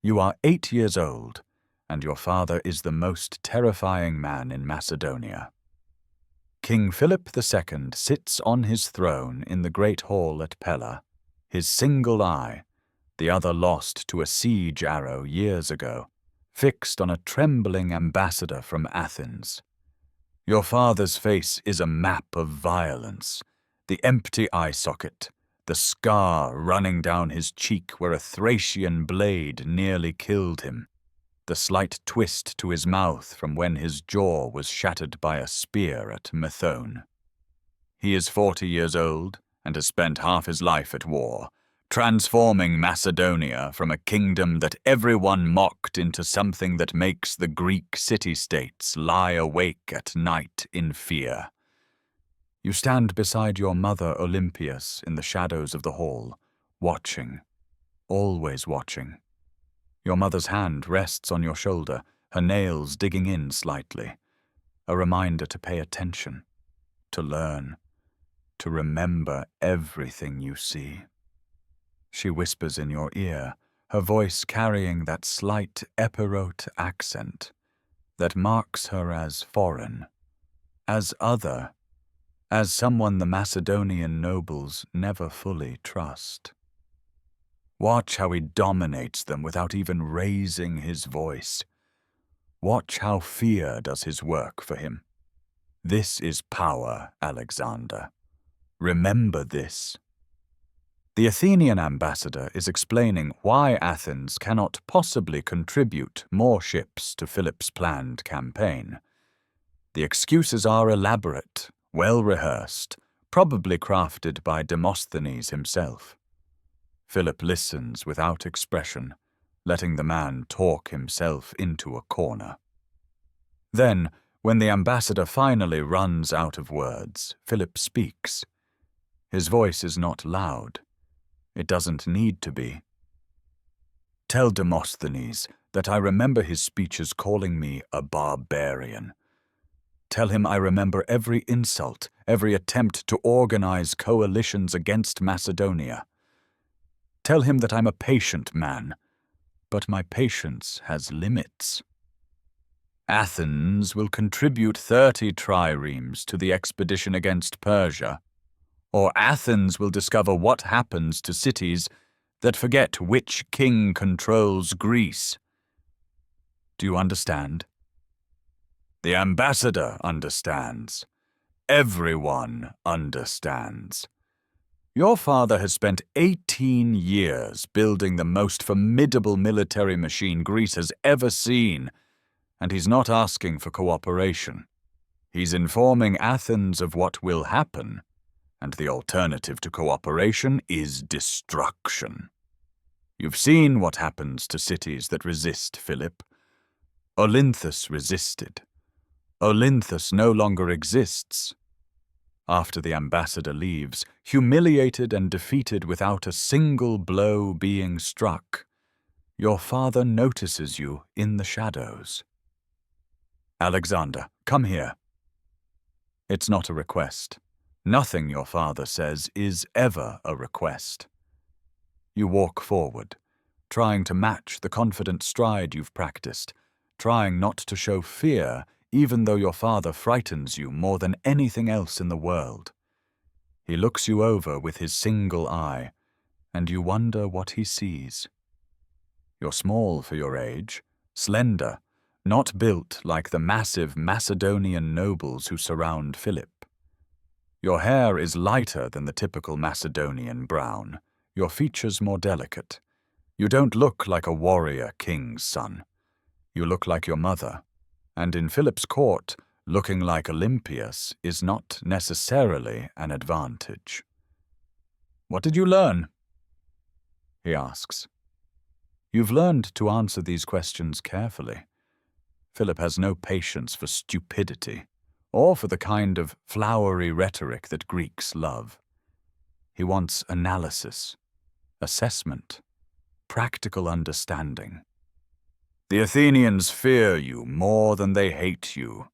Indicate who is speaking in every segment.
Speaker 1: You are 8 years old, and your father is the most terrifying man in Macedonia. King Philip II sits on his throne in the great hall at Pella, his single eye, the other lost to a siege arrow years ago, fixed on a trembling ambassador from Athens. Your father's face is a map of violence, the empty eye socket, the scar running down his cheek where a Thracian blade nearly killed him, the slight twist to his mouth from when his jaw was shattered by a spear at Methone. He is 40 years old and has spent half his life at war, transforming Macedonia from a kingdom that everyone mocked into something that makes the Greek city-states lie awake at night in fear. You stand beside your mother Olympias in the shadows of the hall, watching, always watching. Your mother's hand rests on your shoulder, her nails digging in slightly, a reminder to pay attention, to learn, to remember everything you see. She whispers in your ear, her voice carrying that slight Epirote accent that marks her as foreign, as other, as someone the Macedonian nobles never fully trust. Watch how he dominates them without even raising his voice. Watch how fear does his work for him. This is power, Alexander. Remember this. The Athenian ambassador is explaining why Athens cannot possibly contribute more ships to Philip's planned campaign. The excuses are elaborate, well-rehearsed, probably crafted by Demosthenes himself. Philip listens without expression, letting the man talk himself into a corner. Then, when the ambassador finally runs out of words, Philip speaks. His voice is not loud. It doesn't need to be. Tell Demosthenes that I remember his speeches calling me a barbarian. Tell him I remember every insult, every attempt to organize coalitions against Macedonia. Tell him that I'm a patient man, but my patience has limits. Athens will contribute 30 triremes to the expedition against Persia, or Athens will discover what happens to cities that forget which king controls Greece. Do you understand? The ambassador understands. Everyone understands. Your father has spent 18 years building the most formidable military machine Greece has ever seen, and he's not asking for cooperation. He's informing Athens of what will happen, and the alternative to cooperation is destruction. You've seen what happens to cities that resist Philip. Olynthus resisted. Olynthus no longer exists. After the ambassador leaves, humiliated and defeated without a single blow being struck, your father notices you in the shadows. Alexander, come here. It's not a request. Nothing your father says is ever a request. You walk forward, trying to match the confident stride you've practiced, trying not to show fear even though your father frightens you more than anything else in the world. He looks you over with his single eye, and you wonder what he sees. You're small for your age, slender, not built like the massive Macedonian nobles who surround Philip. Your hair is lighter than the typical Macedonian brown, your features more delicate. You don't look like a warrior king's son. You look like your mother. And in Philip's court, looking like Olympias is not necessarily an advantage. What did you learn? He asks. You've learned to answer these questions carefully. Philip has no patience for stupidity, or for the kind of flowery rhetoric that Greeks love. He wants analysis, assessment, practical understanding. The Athenians fear you more than they hate you.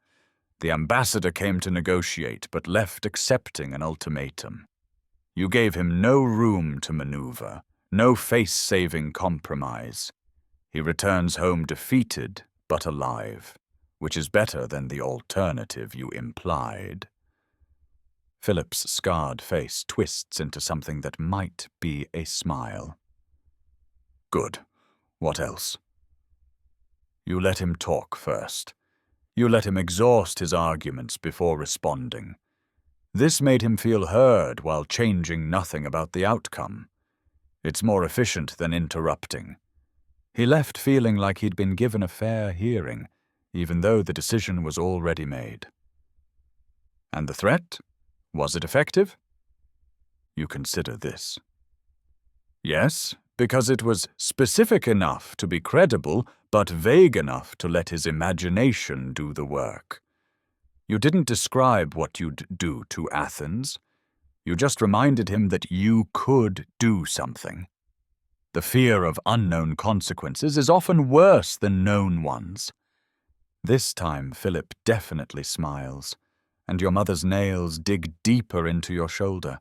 Speaker 1: The ambassador came to negotiate, but left accepting an ultimatum. You gave him no room to maneuver, no face-saving compromise. He returns home defeated but alive, which is better than the alternative you implied. Philip's scarred face twists into something that might be a smile. Good. What else? You let him talk first. You let him exhaust his arguments before responding. This made him feel heard while changing nothing about the outcome. It's more efficient than interrupting. He left feeling like he'd been given a fair hearing, even though the decision was already made. And the threat? Was it effective? You consider this. Yes, because it was specific enough to be credible, but vague enough to let his imagination do the work. You didn't describe what you'd do to Athens. You just reminded him that you could do something. The fear of unknown consequences is often worse than known ones. This time Philip definitely smiles, and your mother's nails dig deeper into your shoulder.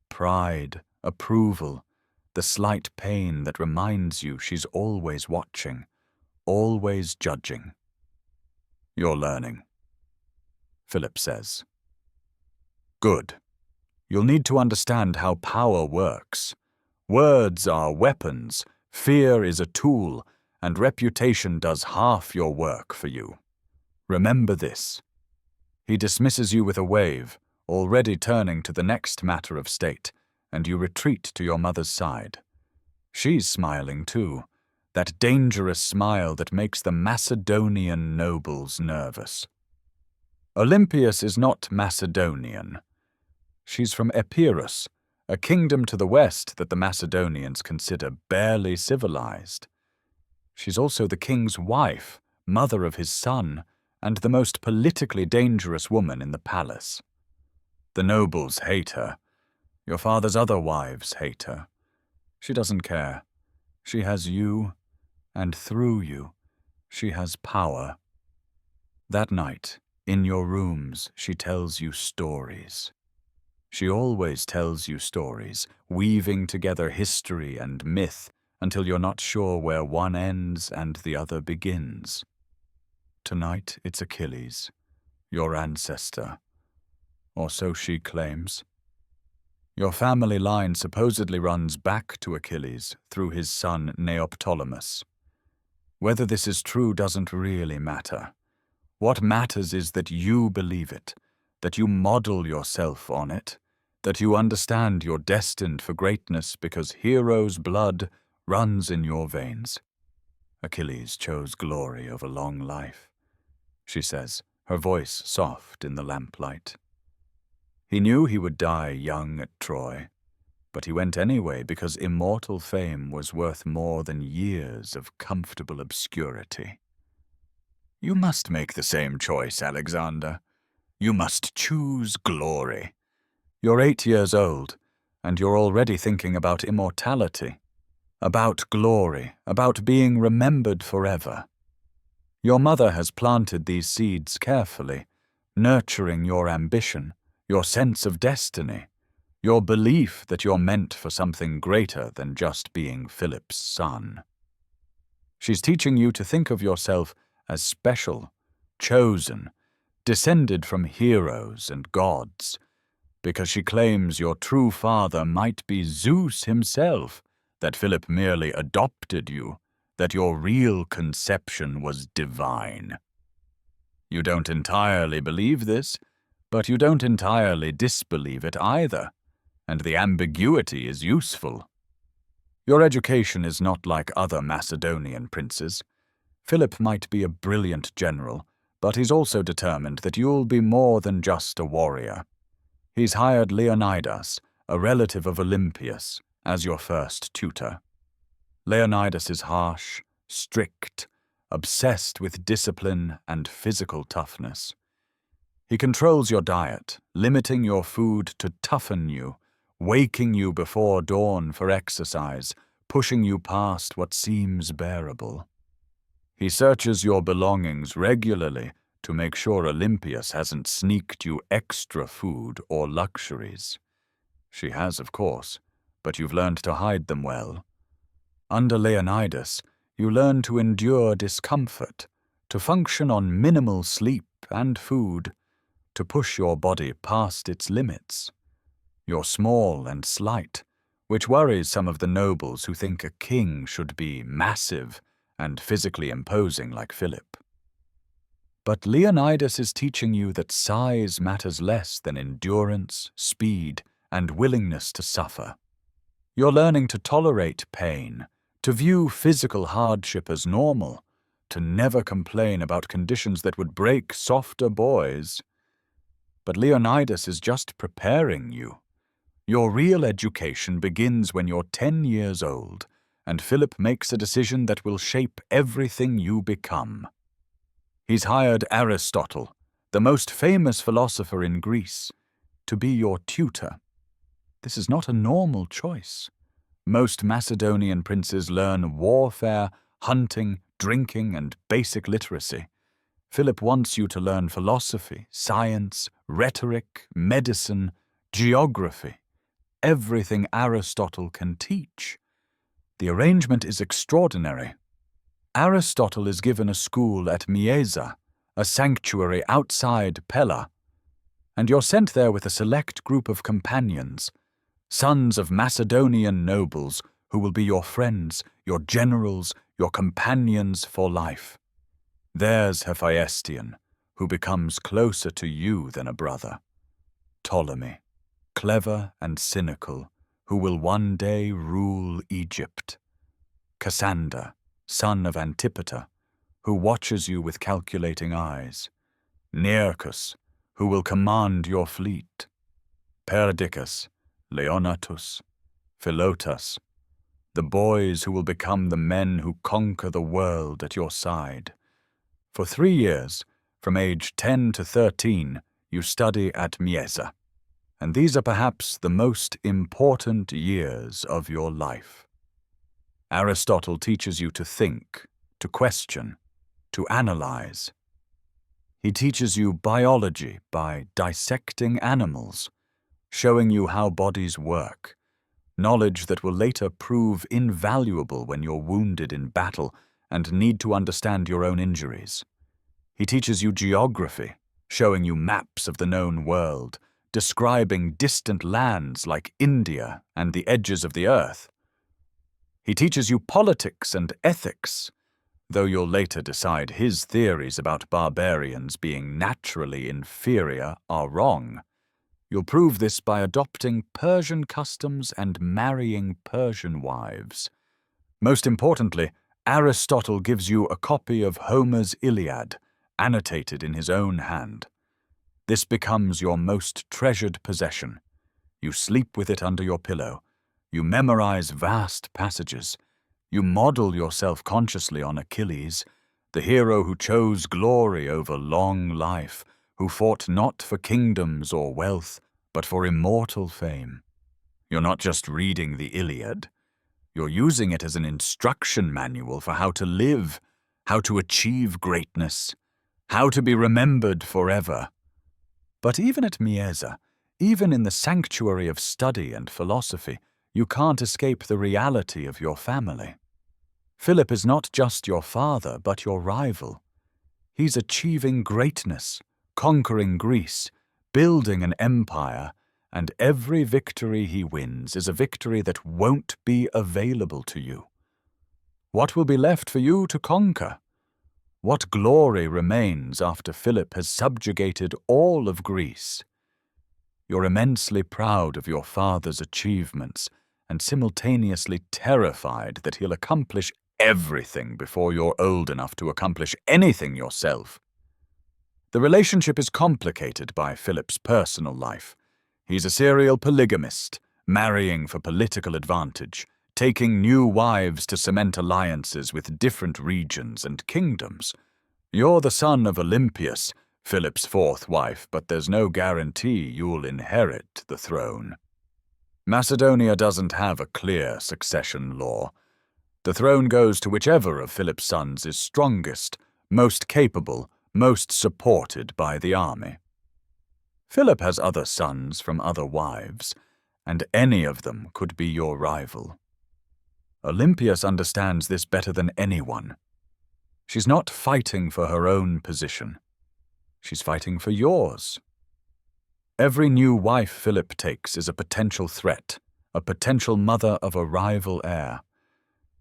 Speaker 1: Pride, approval, the slight pain that reminds you she's always watching, always judging. You're learning, Philip says. Good. You'll need to understand how power works. Words are weapons, fear is a tool, and reputation does half your work for you. Remember this. He dismisses you with a wave, already turning to the next matter of state, and you retreat to your mother's side. She's smiling too, that dangerous smile that makes the Macedonian nobles nervous. Olympias is not Macedonian. She's from Epirus, a kingdom to the west that the Macedonians consider barely civilized. She's also the king's wife, mother of his son, and the most politically dangerous woman in the palace. The nobles hate her. Your father's other wives hate her. She doesn't care. She has you, and through you, she has power. That night, in your rooms, she tells you stories. She always tells you stories, weaving together history and myth until you're not sure where one ends and the other begins. Tonight it's Achilles, your ancestor, or so she claims. Your family line supposedly runs back to Achilles through his son Neoptolemus. Whether this is true doesn't really matter. What matters is that you believe it, that you model yourself on it, that you understand you're destined for greatness because hero's blood runs in your veins. Achilles chose glory over long life, she says, her voice soft in the lamplight. He knew he would die young at Troy, but he went anyway because immortal fame was worth more than years of comfortable obscurity. You must make the same choice, Alexander. You must choose glory. You're 8 years old, and you're already thinking about immortality, about glory, about being remembered forever. Your mother has planted these seeds carefully, nurturing your ambition, your sense of destiny, your belief that you're meant for something greater than just being Philip's son. She's teaching you to think of yourself as special, chosen, descended from heroes and gods, because she claims your true father might be Zeus himself, that Philip merely adopted you, that your real conception was divine. You don't entirely believe this, but you don't entirely disbelieve it either, and the ambiguity is useful. Your education is not like other Macedonian princes. Philip might be a brilliant general, but he's also determined that you'll be more than just a warrior. He's hired Leonidas, a relative of Olympias, as your first tutor. Leonidas is harsh, strict, obsessed with discipline and physical toughness. He controls your diet, limiting your food to toughen you, waking you before dawn for exercise, pushing you past what seems bearable. He searches your belongings regularly to make sure Olympias hasn't sneaked you extra food or luxuries. She has, of course, but you've learned to hide them well. Under Leonidas, You learn to endure discomfort, to function on minimal sleep and food, to push your body past its limits. You're small and slight, which worries some of the nobles who think a king should be massive and physically imposing like Philip. But Leonidas is teaching you that size matters less than endurance, speed, and willingness to suffer. You're learning to tolerate pain, to view physical hardship as normal, to never complain about conditions that would break softer boys. But Leonidas is just preparing you. Your real education begins when you're 10 years old, and Philip makes a decision that will shape everything you become. He's hired Aristotle, the most famous philosopher in Greece, to be your tutor. This is not a normal choice. Most Macedonian princes learn warfare, hunting, drinking, and basic literacy. Philip wants you to learn philosophy, science, rhetoric, medicine, geography, everything Aristotle can teach. The arrangement is extraordinary. Aristotle is given a school at Myesa, a sanctuary outside Pella, and you're sent there with a select group of companions, sons of Macedonian nobles who will be your friends, your generals, your companions for life. There's Hephaestion, who becomes closer to you than a brother. Ptolemy, clever and cynical, who will one day rule Egypt. Cassander, son of Antipater, who watches you with calculating eyes. Nearchus, who will command your fleet. Perdiccas, Leonatus, Philotas, the boys who will become the men who conquer the world at your side. For 3 years, from age 10 to 13, you study at Myesa, and these are perhaps the most important years of your life. Aristotle teaches you to think, to question, to analyze. He teaches you biology by dissecting animals, showing you how bodies work, knowledge that will later prove invaluable when you're wounded in battle and need to understand your own injuries. He teaches you geography, showing you maps of the known world, describing distant lands like India and the edges of the earth. He teaches you politics and ethics, though you'll later decide his theories about barbarians being naturally inferior are wrong. You'll prove this by adopting Persian customs and marrying Persian wives. Most importantly, Aristotle gives you a copy of Homer's Iliad, annotated in his own hand. This becomes your most treasured possession. You sleep with it under your pillow. You memorize vast passages. You model yourself consciously on Achilles, the hero who chose glory over long life, who fought not for kingdoms or wealth, but for immortal fame. You're not just reading the Iliad. You're using it as an instruction manual for how to live, how to achieve greatness, how to be remembered forever. But even at Myesa, even in the sanctuary of study and philosophy, you can't escape the reality of your family. Philip is not just your father, but your rival. He's achieving greatness, conquering Greece, building an empire, and every victory he wins is a victory that won't be available to you. What will be left for you to conquer? What glory remains after Philip has subjugated all of Greece? You're immensely proud of your father's achievements and simultaneously terrified that he'll accomplish everything before you're old enough to accomplish anything yourself. The relationship is complicated by Philip's personal life. He's a serial polygamist, marrying for political advantage, taking new wives to cement alliances with different regions and kingdoms. You're the son of Olympias, Philip's fourth wife, but there's no guarantee you'll inherit the throne. Macedonia doesn't have a clear succession law. The throne goes to whichever of Philip's sons is strongest, most capable, most supported by the army. Philip has other sons from other wives, and any of them could be your rival. Olympias understands this better than anyone. She's not fighting for her own position. She's fighting for yours. Every new wife Philip takes is a potential threat, a potential mother of a rival heir.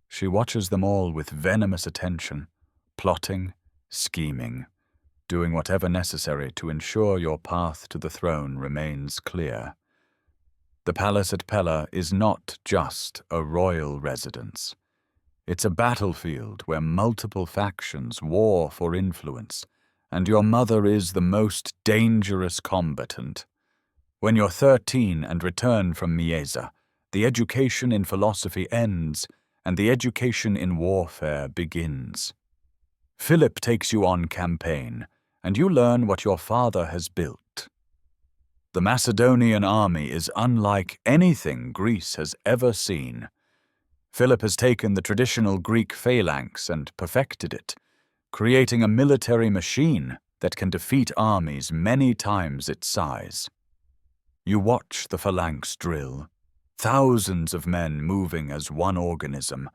Speaker 1: She watches them all with venomous attention, plotting, scheming, doing whatever necessary to ensure your path to the throne remains clear. The palace at Pella is not just a royal residence. It's a battlefield where multiple factions war for influence, and your mother is the most dangerous combatant. When you're 13 and return from Mieza, the education in philosophy ends, and the education in warfare begins. Philip takes you on campaign, and you learn what your father has built. The Macedonian army is unlike anything Greece has ever seen. Philip has taken the traditional Greek phalanx and perfected it, creating a military machine that can defeat armies many times its size. You watch the phalanx drill, thousands of men moving as one organism,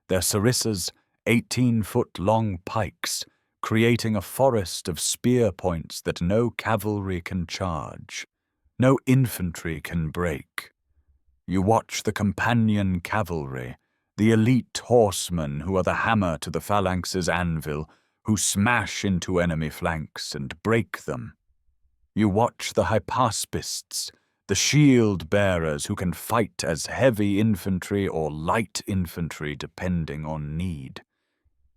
Speaker 1: their sarissas 18-foot-long pikes, creating a forest of spear points that no cavalry can charge, no infantry can break. You watch the companion cavalry, the elite horsemen who are the hammer to the phalanx's anvil, who smash into enemy flanks and break them. You watch the hypaspists, the shield-bearers who can fight as heavy infantry or light infantry depending on need.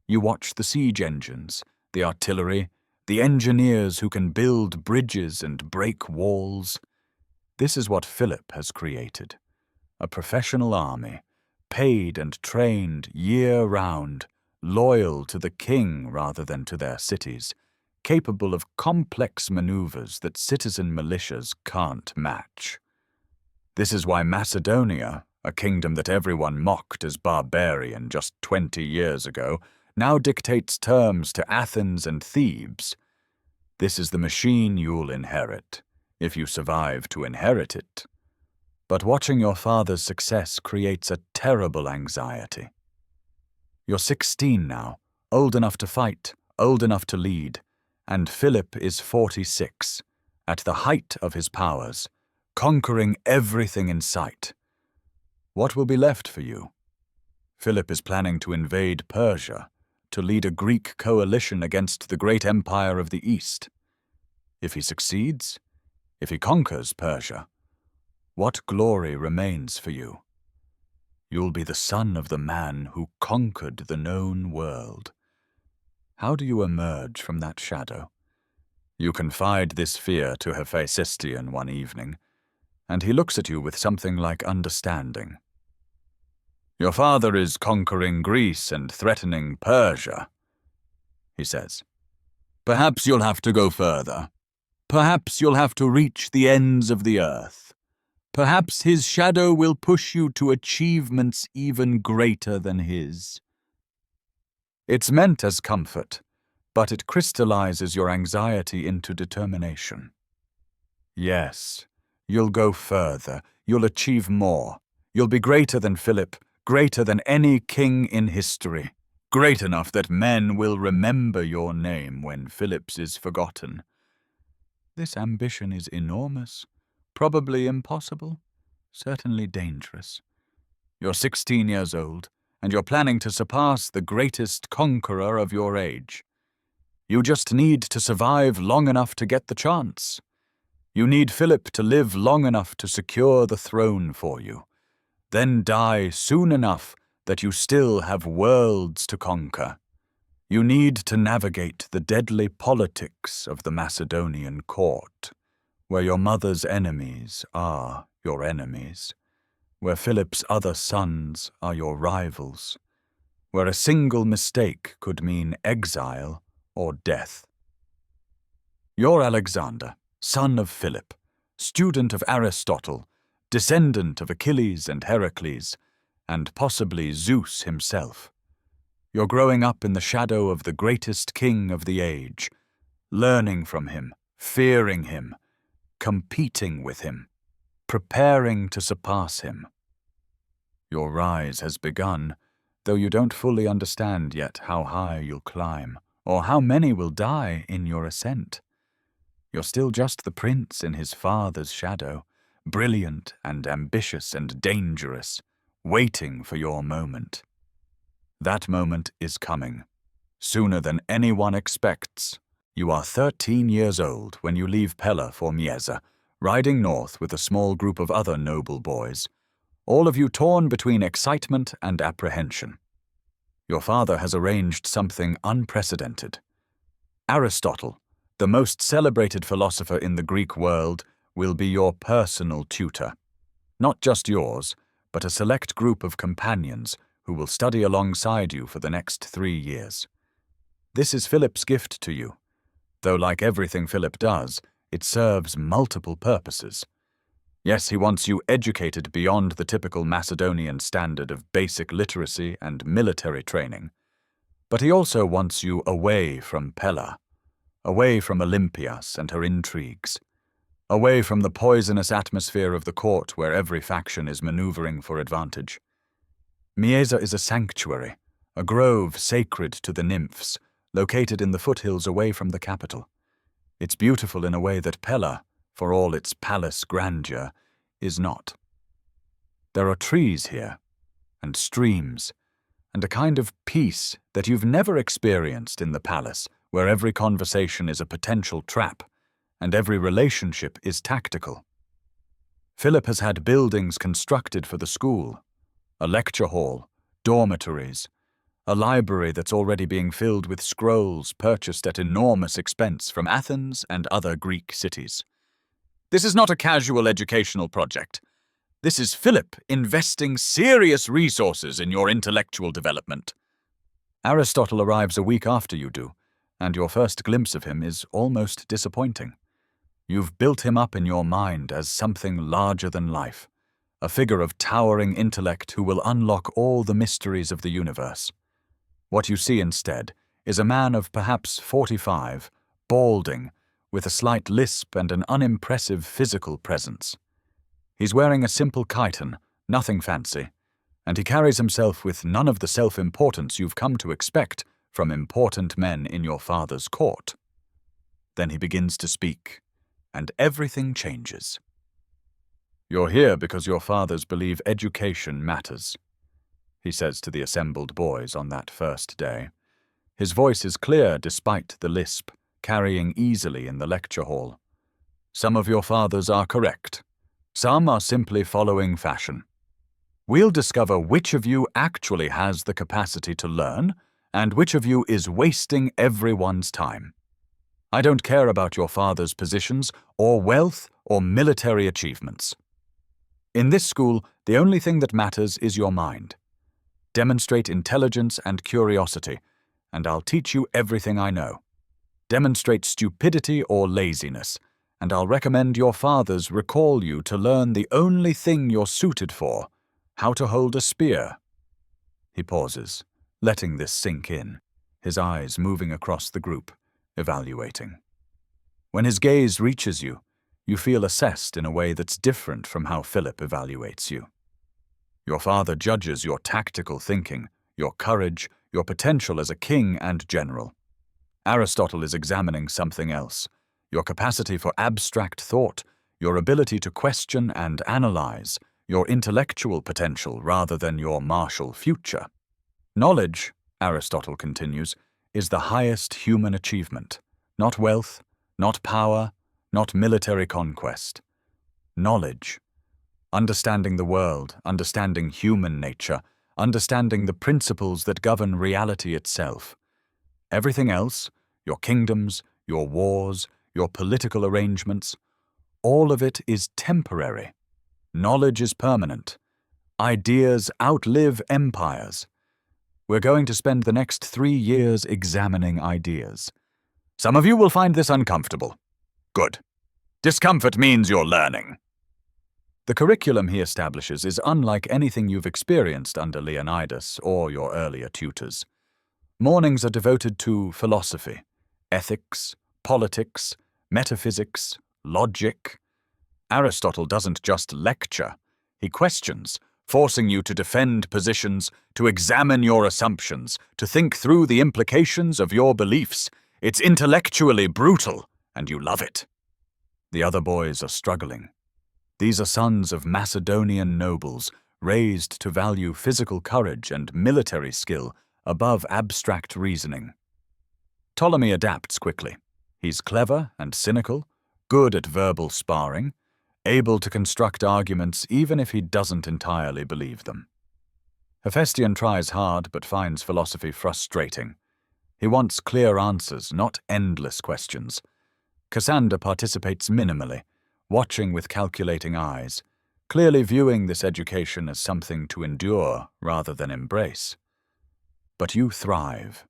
Speaker 1: You watch the siege engines, the artillery, the engineers who can build bridges and break walls. This is what Philip has created, a professional army, paid and trained year-round, loyal to the king rather than to their cities, capable of complex maneuvers that citizen militias can't match. This is why Macedonia, a kingdom that everyone mocked as barbarian just 20 years ago, now dictates terms to Athens and Thebes. This is the machine you'll inherit, if you survive to inherit it. But watching your father's success creates a terrible anxiety. You're 16 now, old enough to fight, old enough to lead, and Philip is 46, at the height of his powers, conquering everything in sight. What will be left for you? Philip is planning to invade Persia, to lead a Greek coalition against the great empire of the East. If he succeeds, if he conquers Persia, what glory remains for you? You'll be the son of the man who conquered the known world. How do you emerge from that shadow? You confide this fear to Hephaestion one evening, and he looks at you with something like understanding. Your father is conquering Greece and threatening Persia, he says. Perhaps you'll have to go further. Perhaps you'll have to reach the ends of the earth. Perhaps his shadow will push you to achievements even greater than his. It's meant as comfort, but it crystallizes your anxiety into determination. Yes, you'll go further, you'll achieve more. You'll be greater than Philip, greater than any king in history, great enough that men will remember your name when Philip's is forgotten. This ambition is enormous, probably impossible, certainly dangerous. You're 16 years old, and you're planning to surpass the greatest conqueror of your age. You just need to survive long enough to get the chance. You need Philip to live long enough to secure the throne for you, then die soon enough that you still have worlds to conquer. You need to navigate the deadly politics of the Macedonian court, where your mother's enemies are your enemies, where Philip's other sons are your rivals, where a single mistake could mean exile or death. You're Alexander, son of Philip, student of Aristotle, descendant of Achilles and Heracles, and possibly Zeus himself. You're growing up in the shadow of the greatest king of the age, learning from him, fearing him, competing with him, preparing to surpass him. Your rise has begun, though you don't fully understand yet how high you'll climb, or how many will die in your ascent. You're still just the prince in his father's shadow, brilliant and ambitious and dangerous, waiting for your moment. That moment is coming, sooner than anyone expects. You are 13 years old when you leave Pella for Mieza, riding north with a small group of other noble boys, all of you torn between excitement and apprehension. Your father has arranged something unprecedented. Aristotle, the most celebrated philosopher in the Greek world, will be your personal tutor. Not just yours, but a select group of companions who will study alongside you for the next 3 years. This is Philip's gift to you, though like everything Philip does, it serves multiple purposes. Yes, he wants you educated beyond the typical Macedonian standard of basic literacy and military training, but he also wants you away from Pella, away from Olympias and her intrigues, away from the poisonous atmosphere of the court where every faction is maneuvering for advantage. Mieza is a sanctuary, a grove sacred to the nymphs, located in the foothills away from the capital. It's beautiful in a way that Pella, for all its palace grandeur, is not. There are trees here, and streams, and a kind of peace that you've never experienced in the palace, where every conversation is a potential trap, and every relationship is tactical. Philip has had buildings constructed for the school, a lecture hall, dormitories, a library that's already being filled with scrolls purchased at enormous expense from Athens and other Greek cities. This is not a casual educational project. This is Philip investing serious resources in your intellectual development. Aristotle arrives a week after you do, and your first glimpse of him is almost disappointing. You've built him up in your mind as something larger than life, a figure of towering intellect who will unlock all the mysteries of the universe. What you see instead is a man of perhaps 45, balding, with a slight lisp and an unimpressive physical presence. He's wearing a simple chiton, nothing fancy, and he carries himself with none of the self-importance you've come to expect from important men in your father's court. Then he begins to speak, and everything changes. You're here because your fathers believe education matters, he says to the assembled boys on that first day. His voice is clear despite the lisp, carrying easily in the lecture hall. Some of your fathers are correct. Some are simply following fashion. We'll discover which of you actually has the capacity to learn and which of you is wasting everyone's time. I don't care about your father's positions or wealth or military achievements. In this school, the only thing that matters is your mind. Demonstrate intelligence and curiosity, and I'll teach you everything I know. Demonstrate stupidity or laziness, and I'll recommend your fathers recall you to learn the only thing you're suited for, how to hold a spear. He pauses, letting this sink in, his eyes moving across the group, evaluating. When his gaze reaches you, you feel assessed in a way that's different from how Philip evaluates you. Your father judges your tactical thinking, your courage, your potential as a king and general. Aristotle is examining something else, your capacity for abstract thought, your ability to question and analyze, your intellectual potential rather than your martial future. Knowledge, Aristotle continues, is the highest human achievement, not wealth, not power, not military conquest. Knowledge. Understanding the world, understanding human nature, understanding the principles that govern reality itself. Everything else, your kingdoms, your wars, your political arrangements, all of it is temporary. Knowledge is permanent. Ideas outlive empires. We're going to spend the next 3 years examining ideas. Some of you will find this uncomfortable. Good. Discomfort means you're learning. The curriculum he establishes is unlike anything you've experienced under Leonidas or your earlier tutors. Mornings are devoted to philosophy, ethics, politics, metaphysics, logic. Aristotle doesn't just lecture, he questions, forcing you to defend positions, to examine your assumptions, to think through the implications of your beliefs. It's intellectually brutal, and you love it. The other boys are struggling. These are sons of Macedonian nobles, raised to value physical courage and military skill above abstract reasoning. Ptolemy adapts quickly. He's clever and cynical, good at verbal sparring, able to construct arguments even if he doesn't entirely believe them. Hephaestion tries hard but finds philosophy frustrating. He wants clear answers, not endless questions. Cassander participates minimally, watching with calculating eyes, clearly viewing this education as something to endure rather than embrace. But you thrive.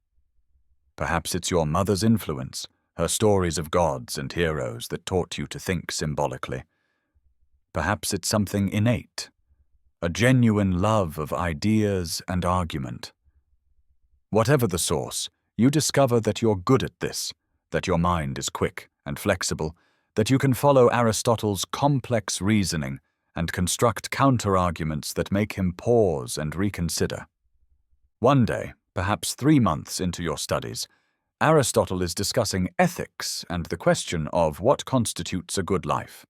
Speaker 1: Perhaps it's your mother's influence, her stories of gods and heroes that taught you to think symbolically. Perhaps it's something innate, a genuine love of ideas and argument. Whatever the source, you discover that you're good at this, that your mind is quick and flexible, that you can follow Aristotle's complex reasoning and construct counter-arguments that make him pause and reconsider. One day, perhaps 3 months into your studies, Aristotle is discussing ethics and the question of what constitutes a good life.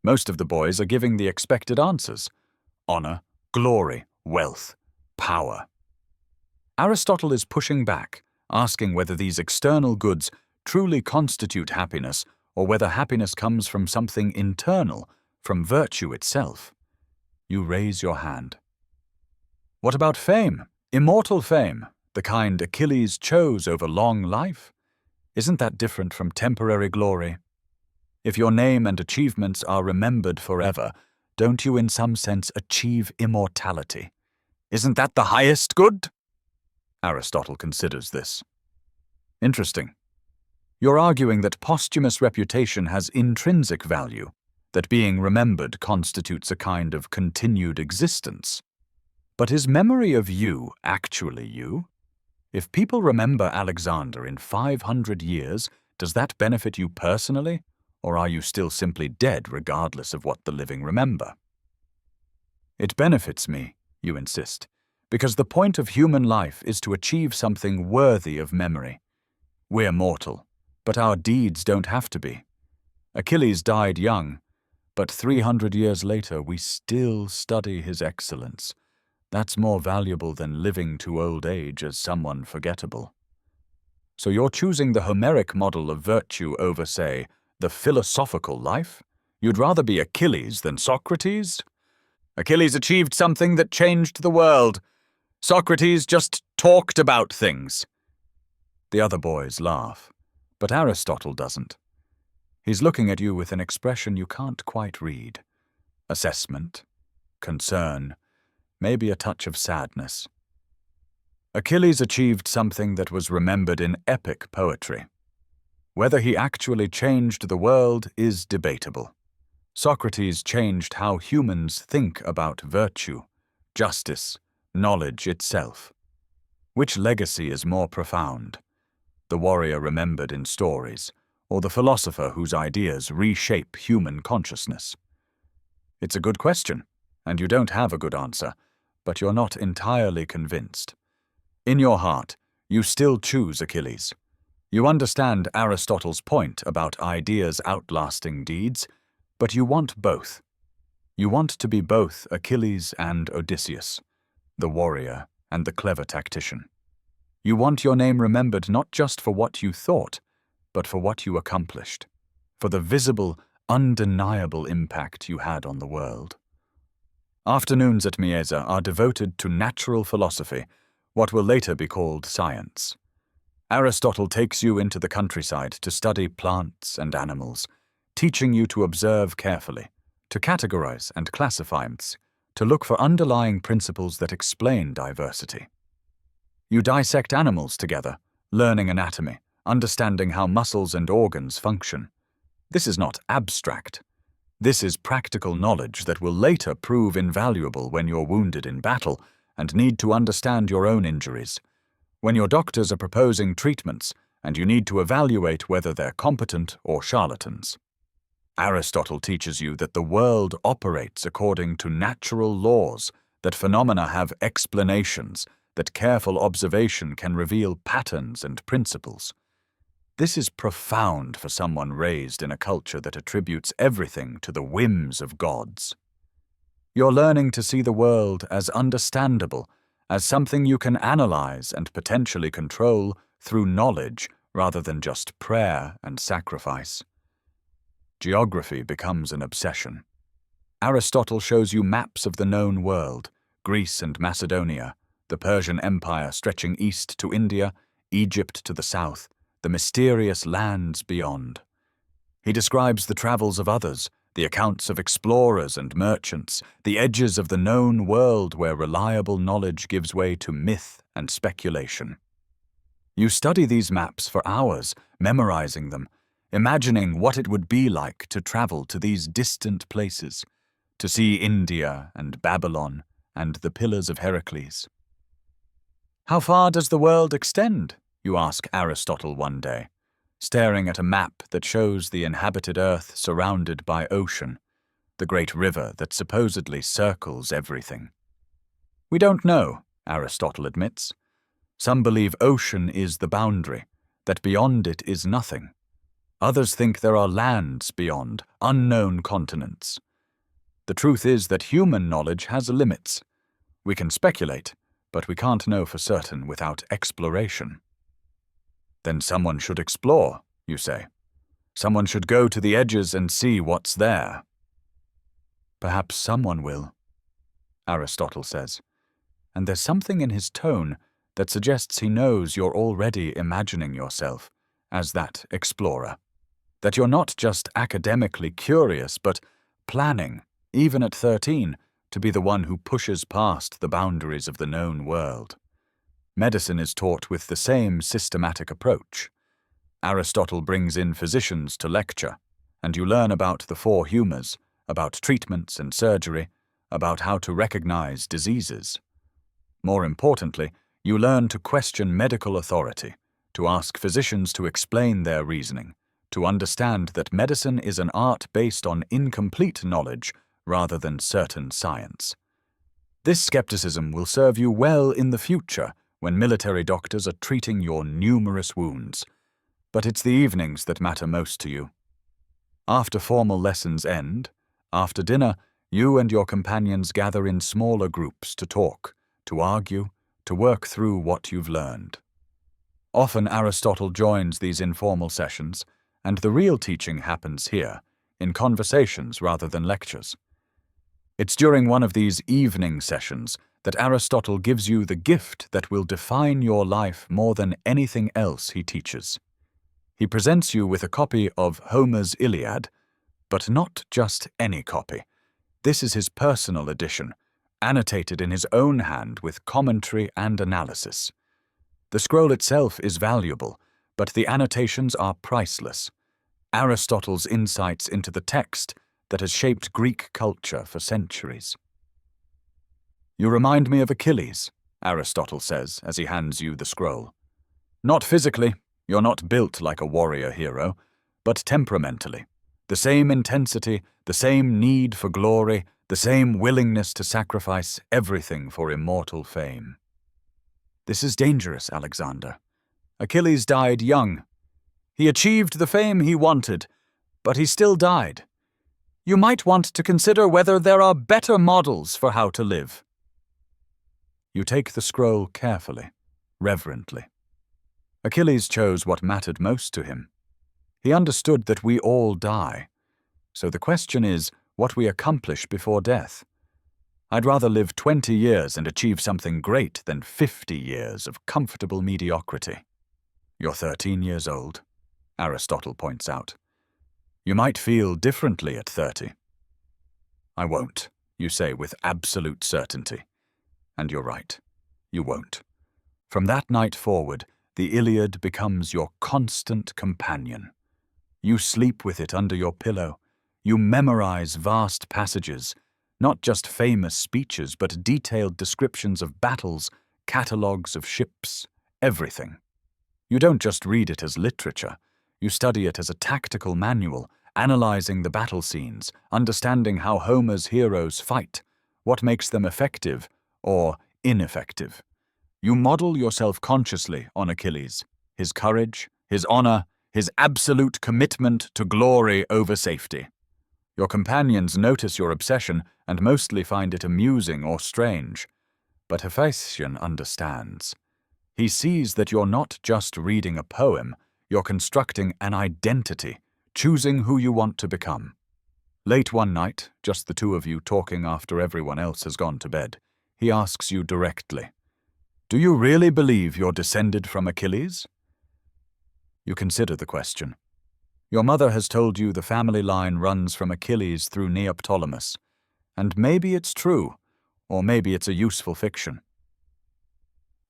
Speaker 1: Most of the boys are giving the expected answers: honor, glory, wealth, power. Aristotle is pushing back, asking whether these external goods truly constitute happiness or whether happiness comes from something internal, from virtue itself. You raise your hand. What about fame? Immortal fame, the kind Achilles chose over long life? Isn't that different from temporary glory? If your name and achievements are remembered forever, don't you in some sense achieve immortality? Isn't that the highest good? Aristotle considers this. Interesting. You're arguing that posthumous reputation has intrinsic value, that being remembered constitutes a kind of continued existence. But is memory of you actually you? If people remember Alexander in 500 years, does that benefit you personally, or are you still simply dead regardless of what the living remember? It benefits me, you insist, because the point of human life is to achieve something worthy of memory. We're mortal, but our deeds don't have to be. Achilles died young, but 300 years later we still study his excellence. That's more valuable than living to old age as someone forgettable. So you're choosing the Homeric model of virtue over, say, the philosophical life? You'd rather be Achilles than Socrates? Achilles achieved something that changed the world. Socrates just talked about things. The other boys laugh, but Aristotle doesn't. He's looking at you with an expression you can't quite read. Assessment, concern, maybe a touch of sadness. Achilles achieved something that was remembered in epic poetry. Whether he actually changed the world is debatable. Socrates changed how humans think about virtue, justice, knowledge itself. Which legacy is more profound? The warrior remembered in stories, or the philosopher whose ideas reshape human consciousness? It's a good question, and you don't have a good answer, but you're not entirely convinced. In your heart, you still choose Achilles. You understand Aristotle's point about ideas outlasting deeds, but you want both. You want to be both Achilles and Odysseus, the warrior and the clever tactician. You want your name remembered not just for what you thought, but for what you accomplished, for the visible, undeniable impact you had on the world. Afternoons at Mieza are devoted to natural philosophy, what will later be called science. Aristotle takes you into the countryside to study plants and animals, teaching you to observe carefully, to categorize and classify them, to look for underlying principles that explain diversity. You dissect animals together, learning anatomy, understanding how muscles and organs function. This is not abstract. This is practical knowledge that will later prove invaluable when you're wounded in battle and need to understand your own injuries, when your doctors are proposing treatments and you need to evaluate whether they're competent or charlatans. Aristotle teaches you that the world operates according to natural laws, that phenomena have explanations, that careful observation can reveal patterns and principles. This is profound for someone raised in a culture that attributes everything to the whims of gods. You're learning to see the world as understandable, as something you can analyze and potentially control through knowledge rather than just prayer and sacrifice. Geography becomes an obsession. Aristotle shows you maps of the known world, Greece and Macedonia, the Persian Empire stretching east to India, Egypt to the south, the mysterious lands beyond. He describes the travels of others, the accounts of explorers and merchants, the edges of the known world where reliable knowledge gives way to myth and speculation. You study these maps for hours, memorizing them, imagining what it would be like to travel to these distant places, to see India and Babylon and the Pillars of Heracles. How far does the world extend? You ask Aristotle one day, staring at a map that shows the inhabited earth surrounded by ocean, the great river that supposedly circles everything. We don't know, Aristotle admits. Some believe ocean is the boundary, that beyond it is nothing. Others think there are lands beyond, unknown continents. The truth is that human knowledge has limits. We can speculate, but we can't know for certain without exploration. Then someone should explore, you say. Someone should go to the edges and see what's there. Perhaps someone will, Aristotle says, and there's something in his tone that suggests he knows you're already imagining yourself as that explorer, that you're not just academically curious, but planning, even at 13, to be the one who pushes past the boundaries of the known world. Medicine is taught with the same systematic approach. Aristotle brings in physicians to lecture, and you learn about the four humours, about treatments and surgery, about how to recognize diseases. More importantly, you learn to question medical authority, to ask physicians to explain their reasoning, to understand that medicine is an art based on incomplete knowledge rather than certain science. This skepticism will serve you well in the future when military doctors are treating your numerous wounds. But it's the evenings that matter most to you. After formal lessons end, after dinner, you and your companions gather in smaller groups to talk, to argue, to work through what you've learned. Often Aristotle joins these informal sessions, and the real teaching happens here, in conversations rather than lectures. It's during one of these evening sessions that Aristotle gives you the gift that will define your life more than anything else he teaches. He presents you with a copy of Homer's Iliad, but not just any copy. This is his personal edition, annotated in his own hand with commentary and analysis. The scroll itself is valuable, but the annotations are priceless. Aristotle's insights into the text that has shaped Greek culture for centuries. You remind me of Achilles, Aristotle says as he hands you the scroll. Not physically, you're not built like a warrior hero, but temperamentally. The same intensity, the same need for glory, the same willingness to sacrifice everything for immortal fame. This is dangerous, Alexander. Achilles died young. He achieved the fame he wanted, but he still died. You might want to consider whether there are better models for how to live. You take the scroll carefully, reverently. Achilles chose what mattered most to him. He understood that we all die. So the question is what we accomplish before death. I'd rather live 20 years and achieve something great than 50 years of comfortable mediocrity. You're 13 years old, Aristotle points out. You might feel differently at 30. I won't, you say with absolute certainty. And you're right. You won't. From that night forward, the Iliad becomes your constant companion. You sleep with it under your pillow. You memorize vast passages, not just famous speeches, but detailed descriptions of battles, catalogues of ships, everything. You don't just read it as literature. You study it as a tactical manual, analyzing the battle scenes, understanding how Homer's heroes fight, what makes them effective, or ineffective. You model yourself consciously on Achilles, his courage, his honor, his absolute commitment to glory over safety. Your companions notice your obsession and mostly find it amusing or strange. But Hephaestion understands. He sees that you're not just reading a poem, you're constructing an identity, choosing who you want to become. Late one night, just the two of you talking after everyone else has gone to bed, he asks you directly, "Do you really believe you're descended from Achilles?" You consider the question. Your mother has told you the family line runs from Achilles through Neoptolemus, and maybe it's true, or maybe it's a useful fiction.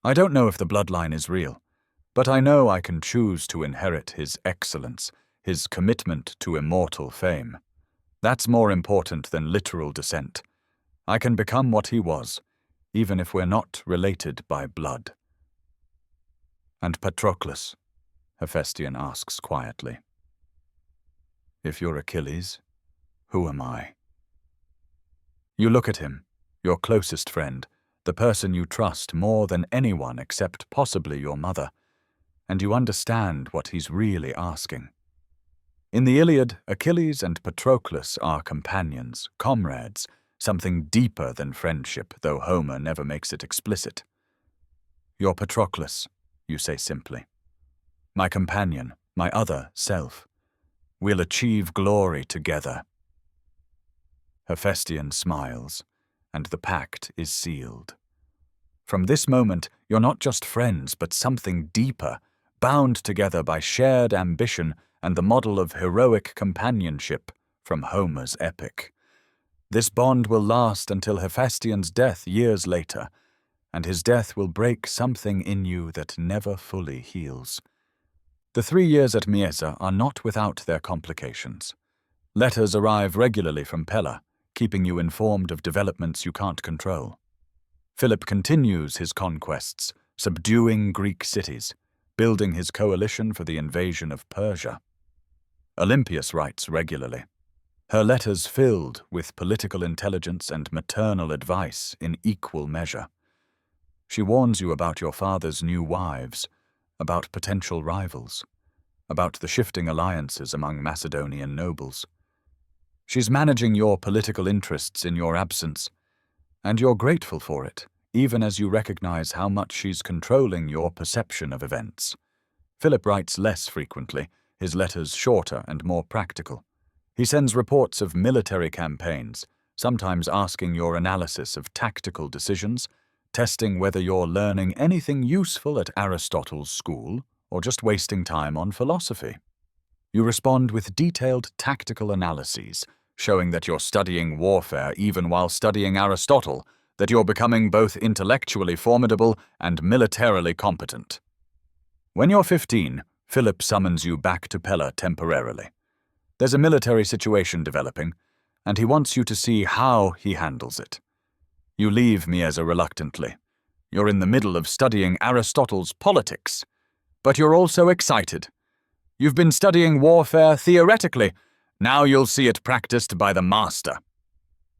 Speaker 1: I don't know if the bloodline is real, but I know I can choose to inherit his excellence, his commitment to immortal fame. That's more important than literal descent. I can become what he was, even if we're not related by blood. And Patroclus? Hephaestion asks quietly. If you're Achilles, who am I? You look at him, your closest friend, the person you trust more than anyone except possibly your mother, and you understand what he's really asking. In the Iliad, Achilles and Patroclus are companions, comrades, something deeper than friendship, though Homer never makes it explicit. You're Patroclus, you say simply. My companion, my other self. We'll achieve glory together. Hephaestion smiles, and the pact is sealed. From this moment, you're not just friends, but something deeper, bound together by shared ambition and the model of heroic companionship from Homer's epic. This bond will last until Hephaestion's death years later, and his death will break something in you that never fully heals. The 3 years at Miesa are not without their complications. Letters arrive regularly from Pella, keeping you informed of developments you can't control. Philip continues his conquests, subduing Greek cities, building his coalition for the invasion of Persia. Olympias writes regularly, her letters filled with political intelligence and maternal advice in equal measure. She warns you about your father's new wives, about potential rivals, about the shifting alliances among Macedonian nobles. She's managing your political interests in your absence, and you're grateful for it, even as you recognize how much she's controlling your perception of events. Philip writes less frequently, his letters shorter and more practical. He sends reports of military campaigns, sometimes asking your analysis of tactical decisions, testing whether you're learning anything useful at Aristotle's school or just wasting time on philosophy. You respond with detailed tactical analyses, showing that you're studying warfare even while studying Aristotle, that you're becoming both intellectually formidable and militarily competent. When you're 15, Philip summons you back to Pella temporarily. There's a military situation developing, and he wants you to see how he handles it. You leave Miesa reluctantly. You're in the middle of studying Aristotle's politics, but you're also excited. You've been studying warfare theoretically. Now you'll see it practiced by the master.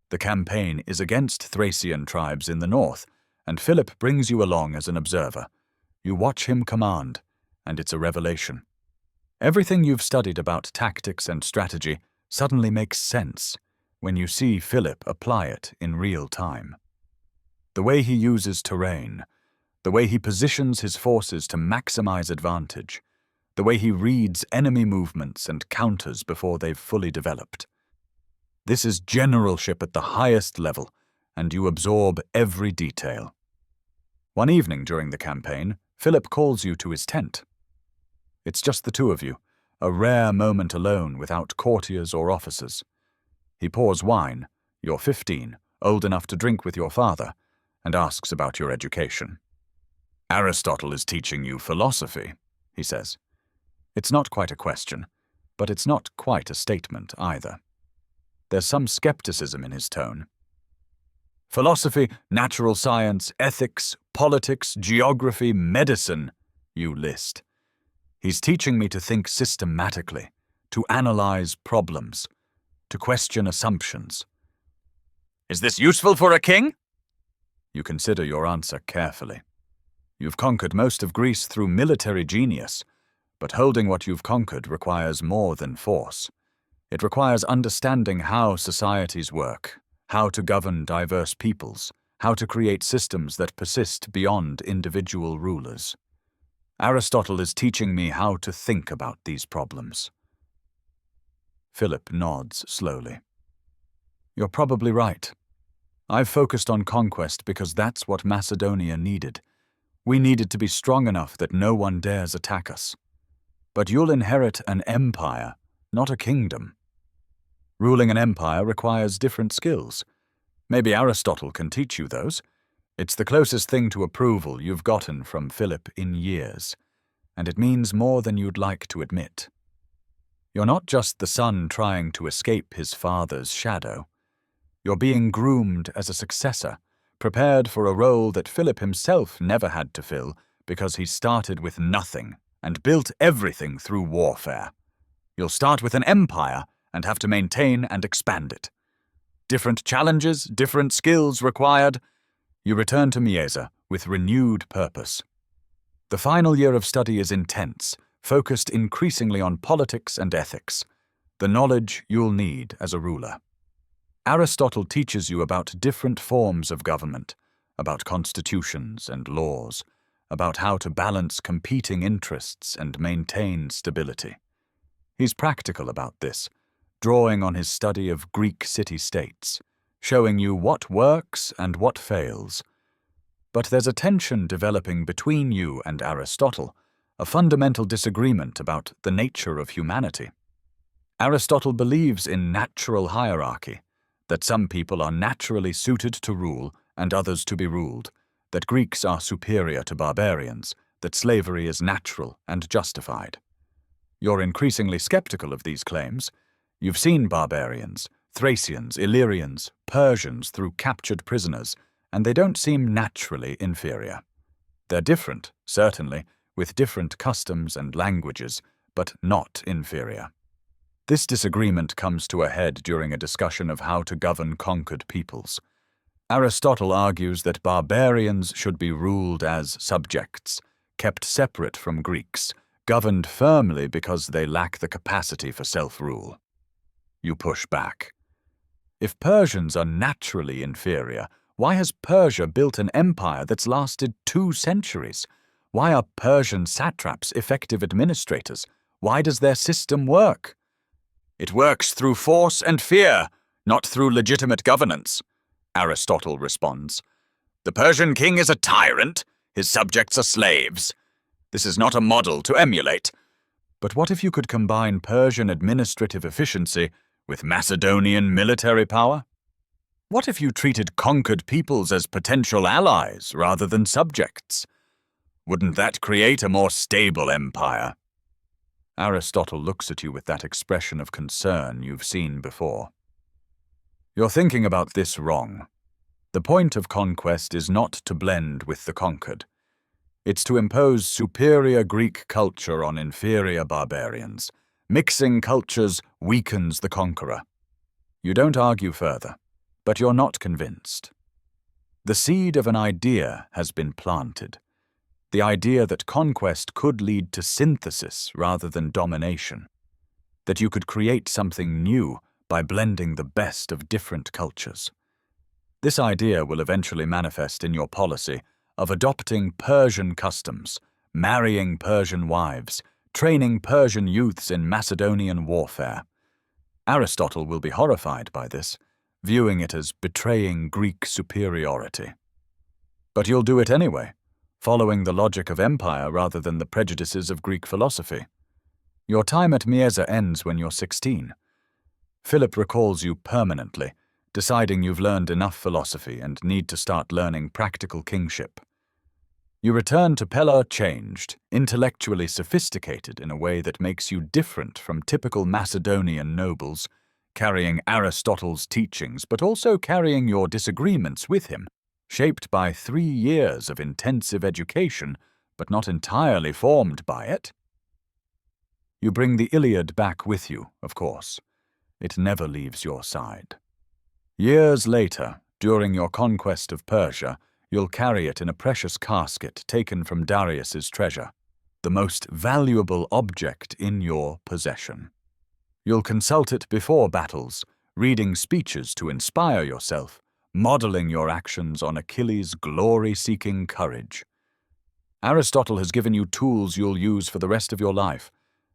Speaker 1: The campaign is against Thracian tribes in the north, and Philip brings you along as an observer. You watch him command, and it's a revelation. Everything you've studied about tactics and strategy suddenly makes sense when you see Philip apply it in real time. The way he uses terrain, the way he positions his forces to maximize advantage, the way he reads enemy movements and counters before they've fully developed. This is generalship at the highest level, and you absorb every detail. One evening during the campaign, Philip calls you to his tent. It's just the two of you, a rare moment alone without courtiers or officers. He pours wine, you're 15, old enough to drink with your father, and asks about your education. Aristotle is teaching you philosophy, he says. It's not quite a question, but it's not quite a statement either. There's some skepticism in his tone. Philosophy, natural science, ethics, politics, geography, medicine, you list. He's teaching me to think systematically, to analyze problems, to question assumptions. Is this useful for a king? You consider your answer carefully. You've conquered most of Greece through military genius, but holding what you've conquered requires more than force. It requires understanding how societies work, how to govern diverse peoples, how to create systems that persist beyond individual rulers. Aristotle is teaching me how to think about these problems. Philip nods slowly. You're probably right. I've focused on conquest because that's what Macedonia needed. We needed to be strong enough that no one dares attack us. But you'll inherit an empire, not a kingdom. Ruling an empire requires different skills. Maybe Aristotle can teach you those. It's the closest thing to approval you've gotten from Philip in years, and it means more than you'd like to admit. You're not just the son trying to escape his father's shadow. You're being groomed as a successor, prepared for a role that Philip himself never had to fill because he started with nothing and built everything through warfare. You'll start with an empire and have to maintain and expand it. Different challenges, different skills required. You return to Mieza with renewed purpose. The final year of study is intense, focused increasingly on politics and ethics, the knowledge you'll need as a ruler. Aristotle teaches you about different forms of government, about constitutions and laws, about how to balance competing interests and maintain stability. He's practical about this, drawing on his study of Greek city-states, showing you what works and what fails. But there's a tension developing between you and Aristotle, a fundamental disagreement about the nature of humanity. Aristotle believes in natural hierarchy, that some people are naturally suited to rule and others to be ruled, that Greeks are superior to barbarians, that slavery is natural and justified. You're increasingly skeptical of these claims. You've seen barbarians, Thracians, Illyrians, Persians through captured prisoners, and they don't seem naturally inferior. They're different, certainly, with different customs and languages, but not inferior. This disagreement comes to a head during a discussion of how to govern conquered peoples. Aristotle argues that barbarians should be ruled as subjects, kept separate from Greeks, governed firmly because they lack the capacity for self-rule. You push back. If Persians are naturally inferior, why has Persia built an empire that's lasted 2 centuries? Why are Persian satraps effective administrators? Why does their system work? It works through force and fear, not through legitimate governance, Aristotle responds. The Persian king is a tyrant, his subjects are slaves. This is not a model to emulate. But what if you could combine Persian administrative efficiency with Macedonian military power? What if you treated conquered peoples as potential allies rather than subjects? Wouldn't that create a more stable empire? Aristotle looks at you with that expression of concern you've seen before. You're thinking about this wrong. The point of conquest is not to blend with the conquered. It's to impose superior Greek culture on inferior barbarians. Mixing cultures weakens the conqueror. You don't argue further, but you're not convinced. The seed of an idea has been planted. The idea that conquest could lead to synthesis rather than domination. That you could create something new by blending the best of different cultures. This idea will eventually manifest in your policy of adopting Persian customs, marrying Persian wives, training Persian youths in Macedonian warfare. Aristotle will be horrified by this, viewing it as betraying Greek superiority. But you'll do it anyway, following the logic of empire rather than the prejudices of Greek philosophy. Your time at Mieza ends when you're 16. Philip recalls you permanently, deciding you've learned enough philosophy and need to start learning practical kingship. You return to Pella changed, intellectually sophisticated in a way that makes you different from typical Macedonian nobles, carrying Aristotle's teachings but also carrying your disagreements with him, shaped by 3 years of intensive education but not entirely formed by it. You bring the Iliad back with you, of course. It never leaves your side. Years later, during your conquest of Persia, You'll carry it in a precious casket taken from Darius's treasure, the most valuable object in your possession. You'll consult it before battles, reading speeches to inspire yourself, modeling your actions on Achilles' glory-seeking courage. Aristotle has given you tools you'll use for the rest of your life: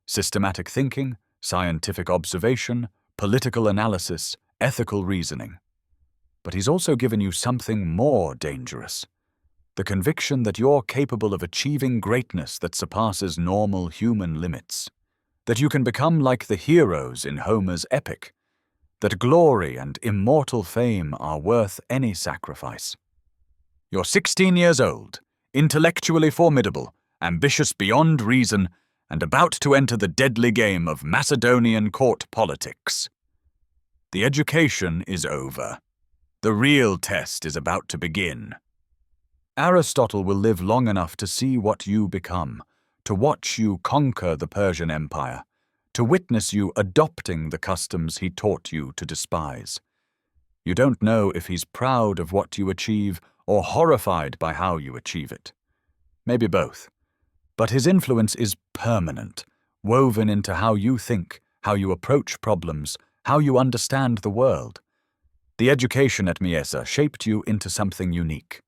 Speaker 1: systematic thinking, scientific observation, political analysis, ethical reasoning. But he's also given you something more dangerous: the conviction that you're capable of achieving greatness that surpasses normal human limits, that you can become like the heroes in Homer's epic, that glory and immortal fame are worth any sacrifice. You're 16 years old, intellectually formidable, ambitious beyond reason, and about to enter the deadly game of Macedonian court politics. The education is over. The real test is about to begin. Aristotle will live long enough to see what you become, to watch you conquer the Persian Empire, to witness you adopting the customs he taught you to despise. You don't know if he's proud of what you achieve or horrified by how you achieve it. Maybe both. But his influence is permanent, woven into how you think, how you approach problems, how you understand the world. The education at Miesa shaped you into something unique: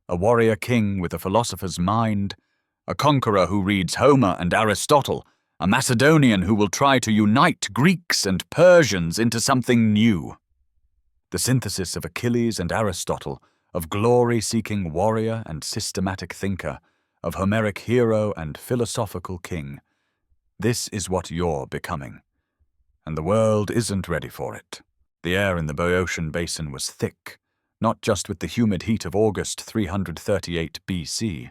Speaker 1: a warrior king with a philosopher's mind, a conqueror who reads Homer and Aristotle, a Macedonian who will try to unite Greeks and Persians into something new. The synthesis of Achilles and Aristotle, of glory-seeking warrior and systematic thinker, of Homeric hero and philosophical king. This is what you're becoming. And the world isn't ready for it. The air in the Boeotian basin was thick, not just with the humid heat of August 338 BC,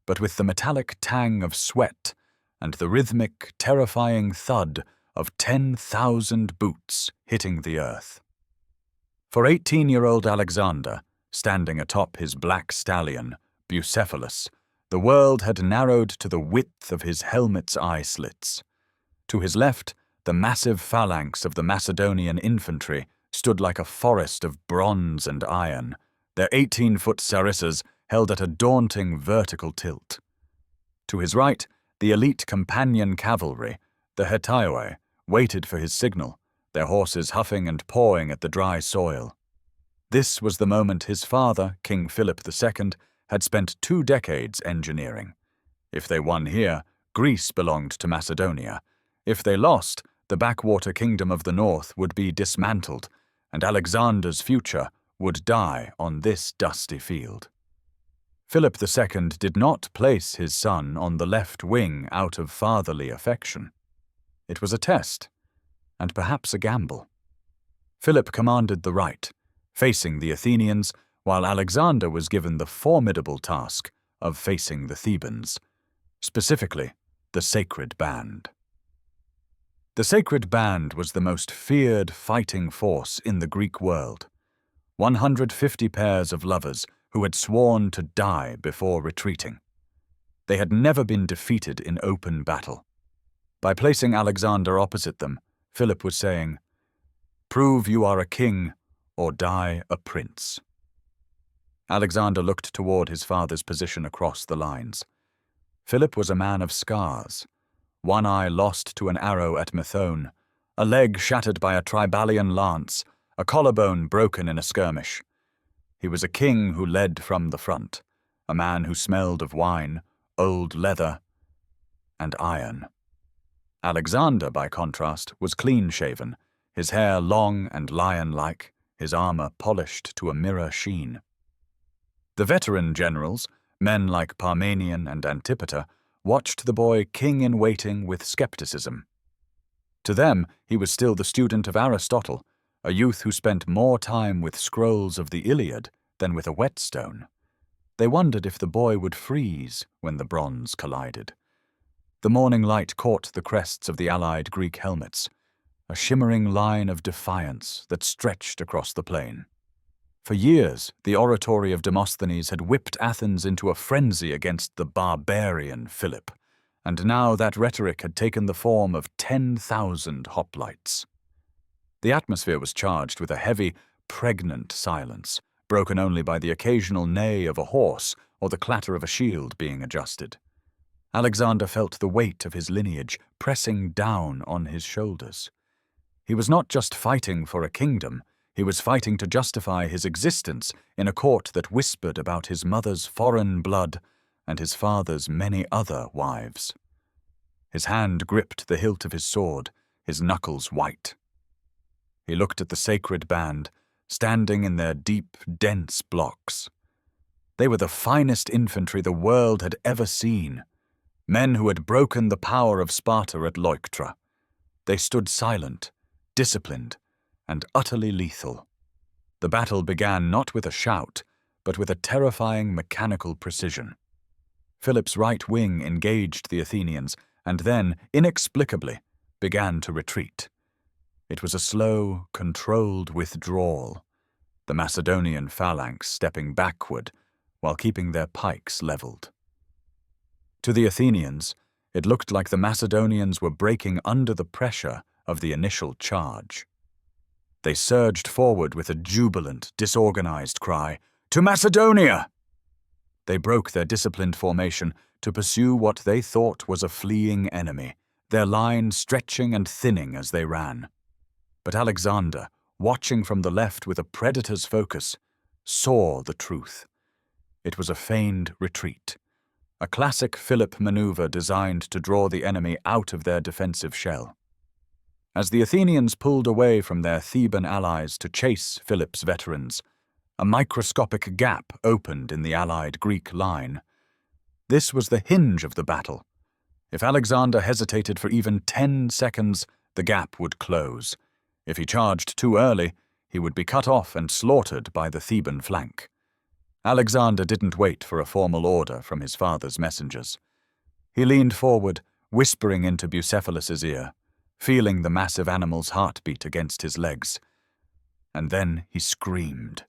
Speaker 1: but with the metallic tang of sweat and the rhythmic, terrifying thud of 10,000 boots hitting the earth. For 18-year-old Alexander, standing atop his black stallion, Bucephalus, the world had narrowed to the width of his helmet's eye slits. To his left, the massive phalanx of the Macedonian infantry stood like a forest of bronze and iron, their 18-foot sarissas held at a daunting vertical tilt. To his right, the elite companion cavalry, the Hetaioi, waited for his signal, their horses huffing and pawing at the dry soil. This was the moment his father, King Philip II, had spent 2 decades engineering. If they won here, Greece belonged to Macedonia. If they lost, the backwater kingdom of the north would be dismantled, and Alexander's future would die on this dusty field. Philip II did not place his son on the left wing out of fatherly affection. It was a test, and perhaps a gamble. Philip commanded the right, facing the Athenians, while Alexander was given the formidable task of facing the Thebans, specifically the Sacred Band. The Sacred Band was the most feared fighting force in the Greek world. 150 pairs of lovers who had sworn to die before retreating. They had never been defeated in open battle. By placing Alexander opposite them, Philip was saying, "Prove you are a king, or die a prince." Alexander looked toward his father's position across the lines. Philip was a man of scars. One eye lost to an arrow at Methone, a leg shattered by a Tribalian lance, a collarbone broken in a skirmish. He was a king who led from the front, a man who smelled of wine, old leather, and iron. Alexander, by contrast, was clean-shaven, his hair long and lion-like, his armor polished to a mirror sheen. The veteran generals, men like Parmenion and Antipater, watched the boy king-in-waiting with skepticism. To them, he was still the student of Aristotle, a youth who spent more time with scrolls of the Iliad than with a whetstone. They wondered if the boy would freeze when the bronze collided. The morning light caught the crests of the allied Greek helmets, a shimmering line of defiance that stretched across the plain. For years, the oratory of Demosthenes had whipped Athens into a frenzy against the barbarian Philip, and now that rhetoric had taken the form of 10,000 hoplites. The atmosphere was charged with a heavy, pregnant silence, broken only by the occasional neigh of a horse or the clatter of a shield being adjusted. Alexander felt the weight of his lineage pressing down on his shoulders. He was not just fighting for a kingdom, he was fighting to justify his existence in a court that whispered about his mother's foreign blood and his father's many other wives. His hand gripped the hilt of his sword, his knuckles white. He looked at the sacred band, standing in their deep, dense blocks. They were the finest infantry the world had ever seen, men who had broken the power of Sparta at Leuctra. They stood silent, disciplined, and utterly lethal. The battle began not with a shout, but with a terrifying mechanical precision. Philip's right wing engaged the Athenians, and then, inexplicably, began to retreat. It was a slow, controlled withdrawal, the Macedonian phalanx stepping backward while keeping their pikes leveled. To the Athenians, it looked like the Macedonians were breaking under the pressure of the initial charge. They surged forward with a jubilant, disorganized cry, "To Macedonia!" They broke their disciplined formation to pursue what they thought was a fleeing enemy, their line stretching and thinning as they ran. But Alexander, watching from the left with a predator's focus, saw the truth. It was a feigned retreat, a classic Philip maneuver designed to draw the enemy out of their defensive shell. As the Athenians pulled away from their Theban allies to chase Philip's veterans, a microscopic gap opened in the allied Greek line. This was the hinge of the battle. If Alexander hesitated for even 10 seconds, the gap would close. If he charged too early, he would be cut off and slaughtered by the Theban flank. Alexander didn't wait for a formal order from his father's messengers. He leaned forward, whispering into Bucephalus's ear, feeling the massive animal's heartbeat against his legs. And then he screamed.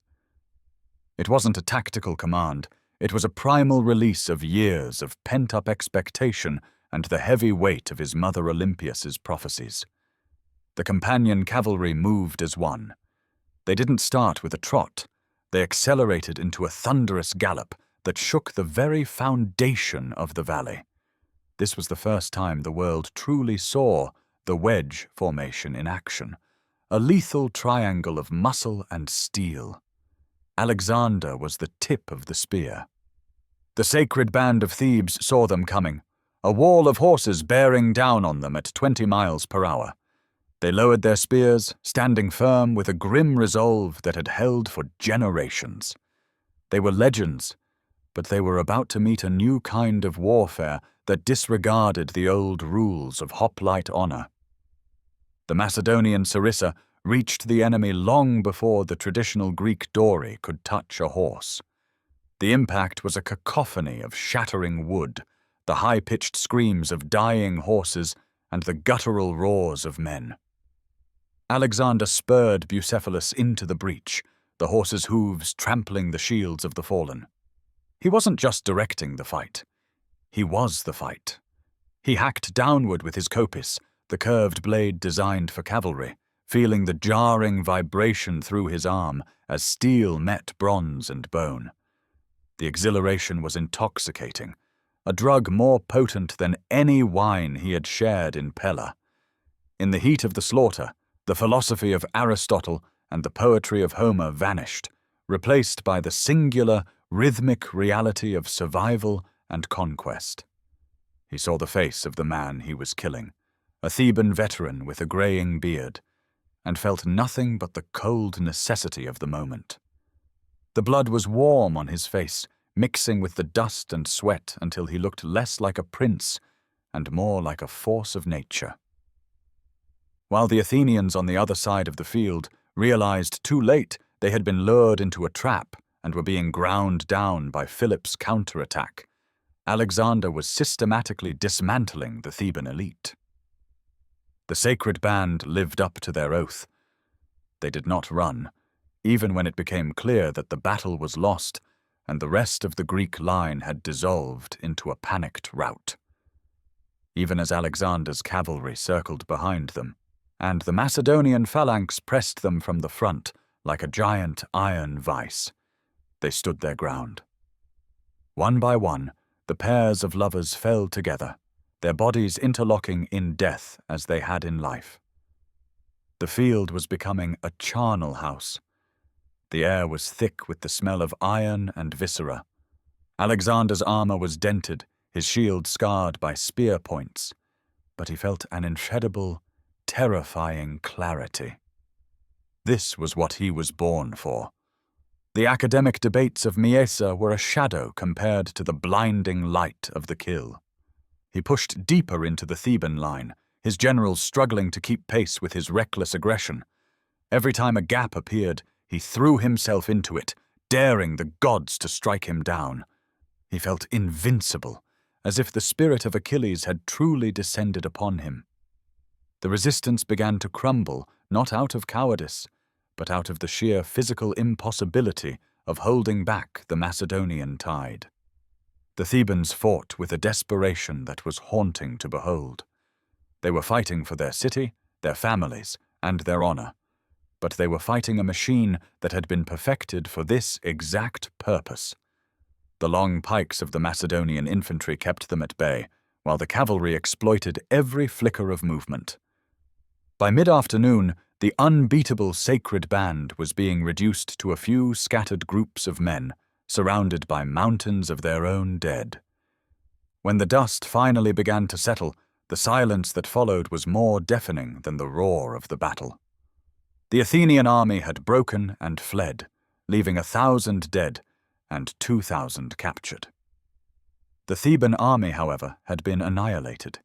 Speaker 1: It wasn't a tactical command. It was a primal release of years of pent-up expectation and the heavy weight of his mother Olympias's prophecies. The companion cavalry moved as one. They didn't start with a trot. They accelerated into a thunderous gallop that shook the very foundation of the valley. This was the first time the world truly saw the wedge formation in action, a lethal triangle of muscle and steel. Alexander was the tip of the spear. The sacred band of Thebes saw them coming, a wall of horses bearing down on them at 20 miles per hour. They lowered their spears, standing firm with a grim resolve that had held for generations. They were legends, but they were about to meet a new kind of warfare that disregarded the old rules of hoplite honor. The Macedonian sarissa reached the enemy long before the traditional Greek dory could touch a horse. The impact was a cacophony of shattering wood, the high-pitched screams of dying horses, and the guttural roars of men. Alexander spurred Bucephalus into the breach, the horse's hooves trampling the shields of the fallen. He wasn't just directing the fight. He was the fight. He hacked downward with his copis, the curved blade designed for cavalry, feeling the jarring vibration through his arm as steel met bronze and bone. The exhilaration was intoxicating, a drug more potent than any wine he had shared in Pella. In the heat of the slaughter, the philosophy of Aristotle and the poetry of Homer vanished, replaced by the singular, rhythmic reality of survival and conquest. He saw the face of the man he was killing, a Theban veteran with a graying beard, and felt nothing but the cold necessity of the moment. The blood was warm on his face, mixing with the dust and sweat until he looked less like a prince and more like a force of nature. While the Athenians on the other side of the field realized too late they had been lured into a trap and were being ground down by Philip's counterattack, Alexander was systematically dismantling the Theban elite. The sacred band lived up to their oath. They did not run, even when it became clear that the battle was lost and the rest of the Greek line had dissolved into a panicked rout. Even as Alexander's cavalry circled behind them, and the Macedonian phalanx pressed them from the front like a giant iron vice, They stood their ground. One by one, the pairs of lovers fell together, their bodies interlocking in death as they had in life. The field was becoming a charnel house. The air was thick with the smell of iron and viscera. Alexander's armor was dented, his shield scarred by spear points, but he felt an incredible, terrifying clarity. This was what he was born for. The academic debates of Miesa were a shadow compared to the blinding light of the kill. He pushed deeper into the Theban line, his generals struggling to keep pace with his reckless aggression. Every time a gap appeared, he threw himself into it, daring the gods to strike him down. He felt invincible, as if the spirit of Achilles had truly descended upon him. The resistance began to crumble, not out of cowardice, but out of the sheer physical impossibility of holding back the Macedonian tide. The Thebans fought with a desperation that was haunting to behold. They were fighting for their city, their families, and their honor, but they were fighting a machine that had been perfected for this exact purpose. The long pikes of the Macedonian infantry kept them at bay, while the cavalry exploited every flicker of movement. By mid-afternoon, the unbeatable sacred band was being reduced to a few scattered groups of men, surrounded by mountains of their own dead. When the dust finally began to settle, the silence that followed was more deafening than the roar of the battle. The Athenian army had broken and fled, leaving 1,000 dead and 2,000 captured. The Theban army, however, had been annihilated.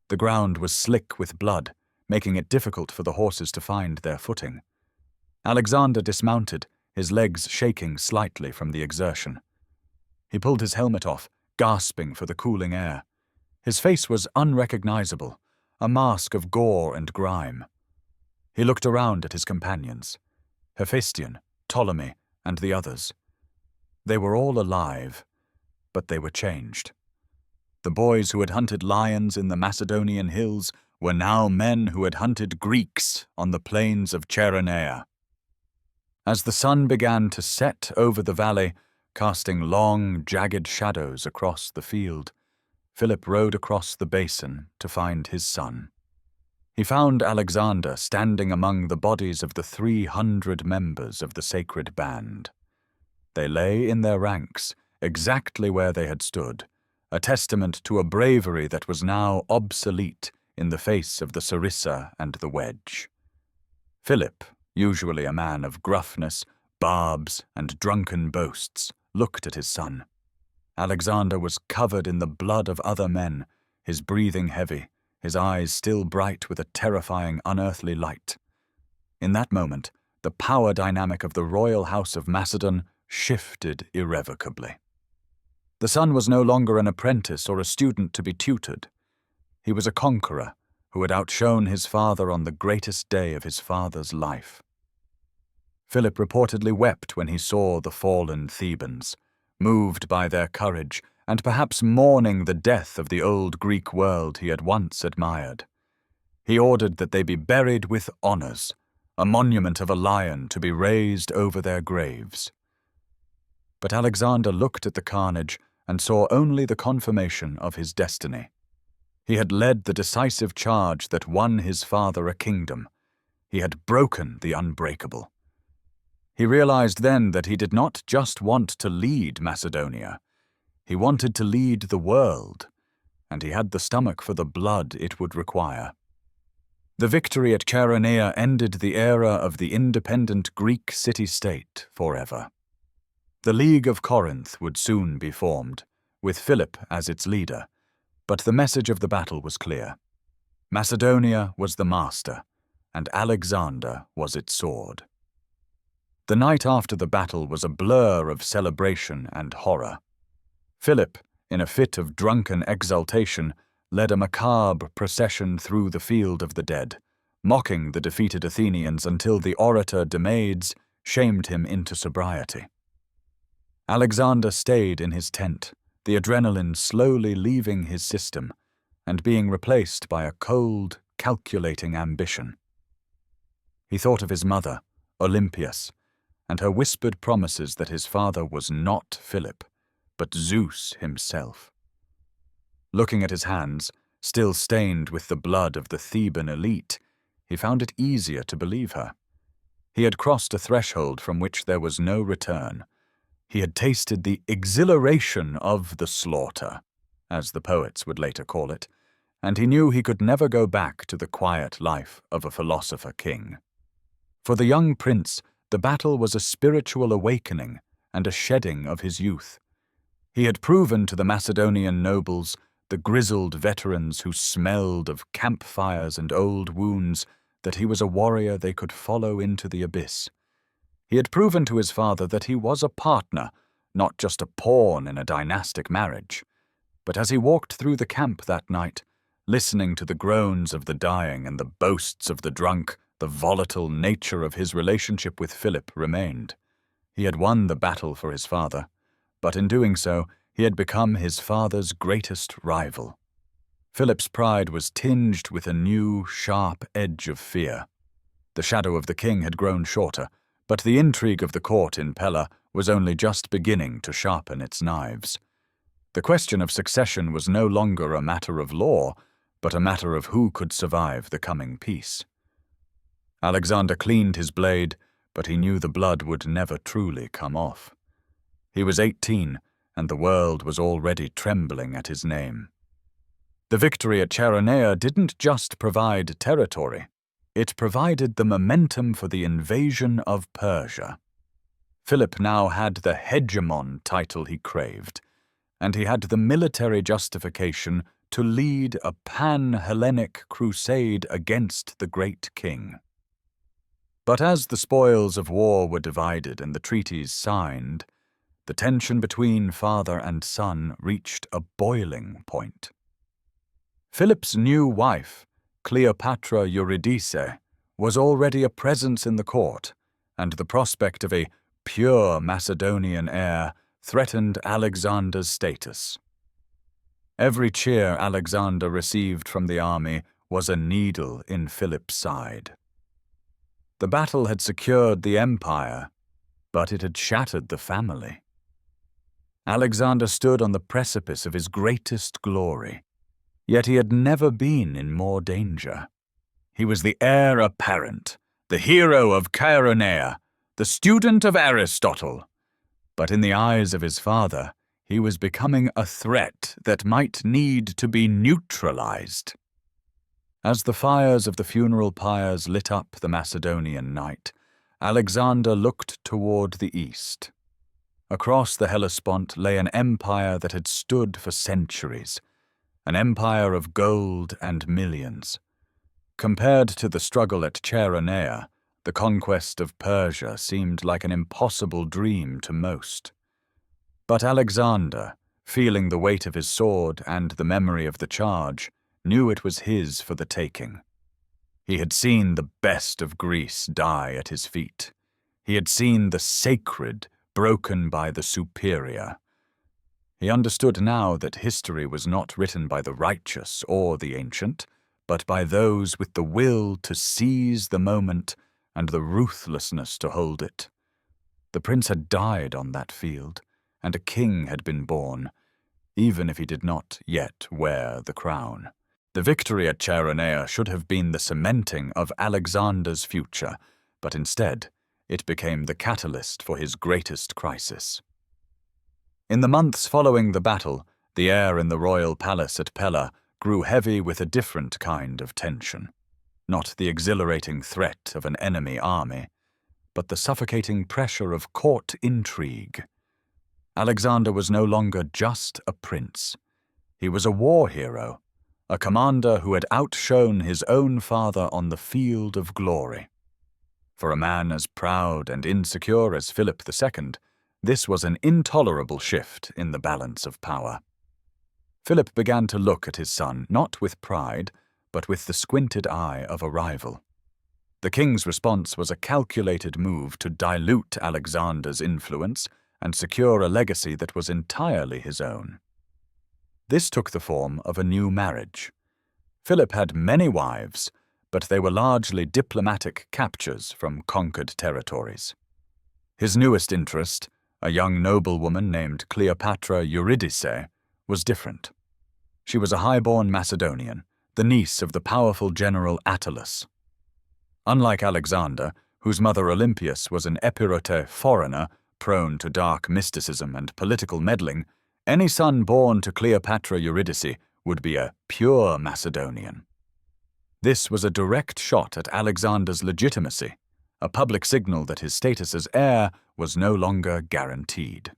Speaker 1: The ground was slick with blood, making it difficult for the horses to find their footing. Alexander dismounted, his legs shaking slightly from the exertion. He pulled his helmet off, gasping for the cooling air. His face was unrecognizable, a mask of gore and grime. He looked around at his companions, Hephaestion, Ptolemy, and the others. They were all alive, but they were changed. The boys who had hunted lions in the Macedonian hills were now men who had hunted Greeks on the plains of Cheronea. As the sun began to set over the valley, casting long, jagged shadows across the field, Philip rode across the basin to find his son. He found Alexander standing among the bodies of the 300 members of the sacred band. They lay in their ranks, exactly where they had stood, a testament to a bravery that was now obsolete in the face of the sarissa and the wedge. Philip, usually a man of gruffness, barbs, and drunken boasts, looked at his son. Alexander was covered in the blood of other men, his breathing heavy, his eyes still bright with a terrifying, unearthly light. In that moment, the power dynamic of the royal house of Macedon shifted irrevocably. The son was no longer an apprentice or a student to be tutored. He was a conqueror who had outshone his father on the greatest day of his father's life. Philip reportedly wept when he saw the fallen Thebans, moved by their courage and perhaps mourning the death of the old Greek world he had once admired. He ordered that they be buried with honors, a monument of a lion to be raised over their graves. But Alexander looked at the carnage and saw only the confirmation of his destiny. He had led the decisive charge that won his father a kingdom. He had broken the unbreakable. He realized then that he did not just want to lead Macedonia. He wanted to lead the world, and he had the stomach for the blood it would require. The victory at Cheronea ended the era of the independent Greek city-state forever. The League of Corinth would soon be formed, with Philip as its leader, but the message of the battle was clear. Macedonia was the master, and Alexander was its sword. The night after the battle was a blur of celebration and horror. Philip, in a fit of drunken exultation, led a macabre procession through the field of the dead, mocking the defeated Athenians until the orator Demades shamed him into sobriety. Alexander stayed in his tent, the adrenaline slowly leaving his system and being replaced by a cold, calculating ambition. He thought of his mother, Olympias, and her whispered promises that his father was not Philip, but Zeus himself. Looking at his hands, still stained with the blood of the Theban elite, he found it easier to believe her. He had crossed a threshold from which there was no return. He had tasted the exhilaration of the slaughter, as the poets would later call it, and he knew he could never go back to the quiet life of a philosopher king. For the young prince, the battle was a spiritual awakening and a shedding of his youth. He had proven to the Macedonian nobles, the grizzled veterans who smelled of campfires and old wounds, that he was a warrior they could follow into the abyss. He had proven to his father that he was a partner, not just a pawn in a dynastic marriage. But as he walked through the camp that night, listening to the groans of the dying and the boasts of the drunk, the volatile nature of his relationship with Philip remained. He had won the battle for his father, but in doing so, he had become his father's greatest rival. Philip's pride was tinged with a new, sharp edge of fear. The shadow of the king had grown shorter, but the intrigue of the court in Pella was only just beginning to sharpen its knives. The question of succession was no longer a matter of law, but a matter of who could survive the coming peace. Alexander cleaned his blade, but he knew the blood would never truly come off. He was 18, and the world was already trembling at his name. The victory at Chaeronea didn't just provide territory. It provided the momentum for the invasion of Persia. Philip now had the hegemon title he craved, and he had the military justification to lead a pan-Hellenic crusade against the great king. But as the spoils of war were divided and the treaties signed, the tension between father and son reached a boiling point. Philip's new wife, Cleopatra Eurydice, was already a presence in the court, and the prospect of a pure Macedonian heir threatened Alexander's status. Every cheer Alexander received from the army was a needle in Philip's side. The battle had secured the empire, but it had shattered the family. Alexander stood on the precipice of his greatest glory, yet he had never been in more danger. He was the heir apparent, the hero of Chaeronea, the student of Aristotle. But in the eyes of his father, he was becoming a threat that might need to be neutralized. As the fires of the funeral pyres lit up the Macedonian night, Alexander looked toward the east. Across the Hellespont lay an empire that had stood for centuries, an empire of gold and millions. Compared to the struggle at Chaeronea, the conquest of Persia seemed like an impossible dream to most. But Alexander, feeling the weight of his sword and the memory of the charge, knew it was his for the taking. He had seen the best of Greece die at his feet. He had seen the sacred broken by the superior. He understood now that history was not written by the righteous or the ancient, but by those with the will to seize the moment and the ruthlessness to hold it. The prince had died on that field, and a king had been born, even if he did not yet wear the crown. The victory at Chaeronea should have been the cementing of Alexander's future, but instead, it became the catalyst for his greatest crisis. In the months following the battle, the air in the royal palace at Pella grew heavy with a different kind of tension. Not the exhilarating threat of an enemy army, but the suffocating pressure of court intrigue. Alexander was no longer just a prince. He was a war hero, a commander who had outshone his own father on the field of glory. For a man as proud and insecure as Philip II, this was an intolerable shift in the balance of power. Philip began to look at his son not with pride, but with the squinted eye of a rival. The king's response was a calculated move to dilute Alexander's influence and secure a legacy that was entirely his own. This took the form of a new marriage. Philip had many wives, but they were largely diplomatic captures from conquered territories. His newest interest, a young noblewoman named Cleopatra Eurydice, was different. She was a high-born Macedonian, the niece of the powerful general Attalus. Unlike Alexander, whose mother Olympias was an Epirote foreigner prone to dark mysticism and political meddling, any son born to Cleopatra Eurydice would be a pure Macedonian. This was a direct shot at Alexander's legitimacy, a public signal that his status as heir was no longer guaranteed.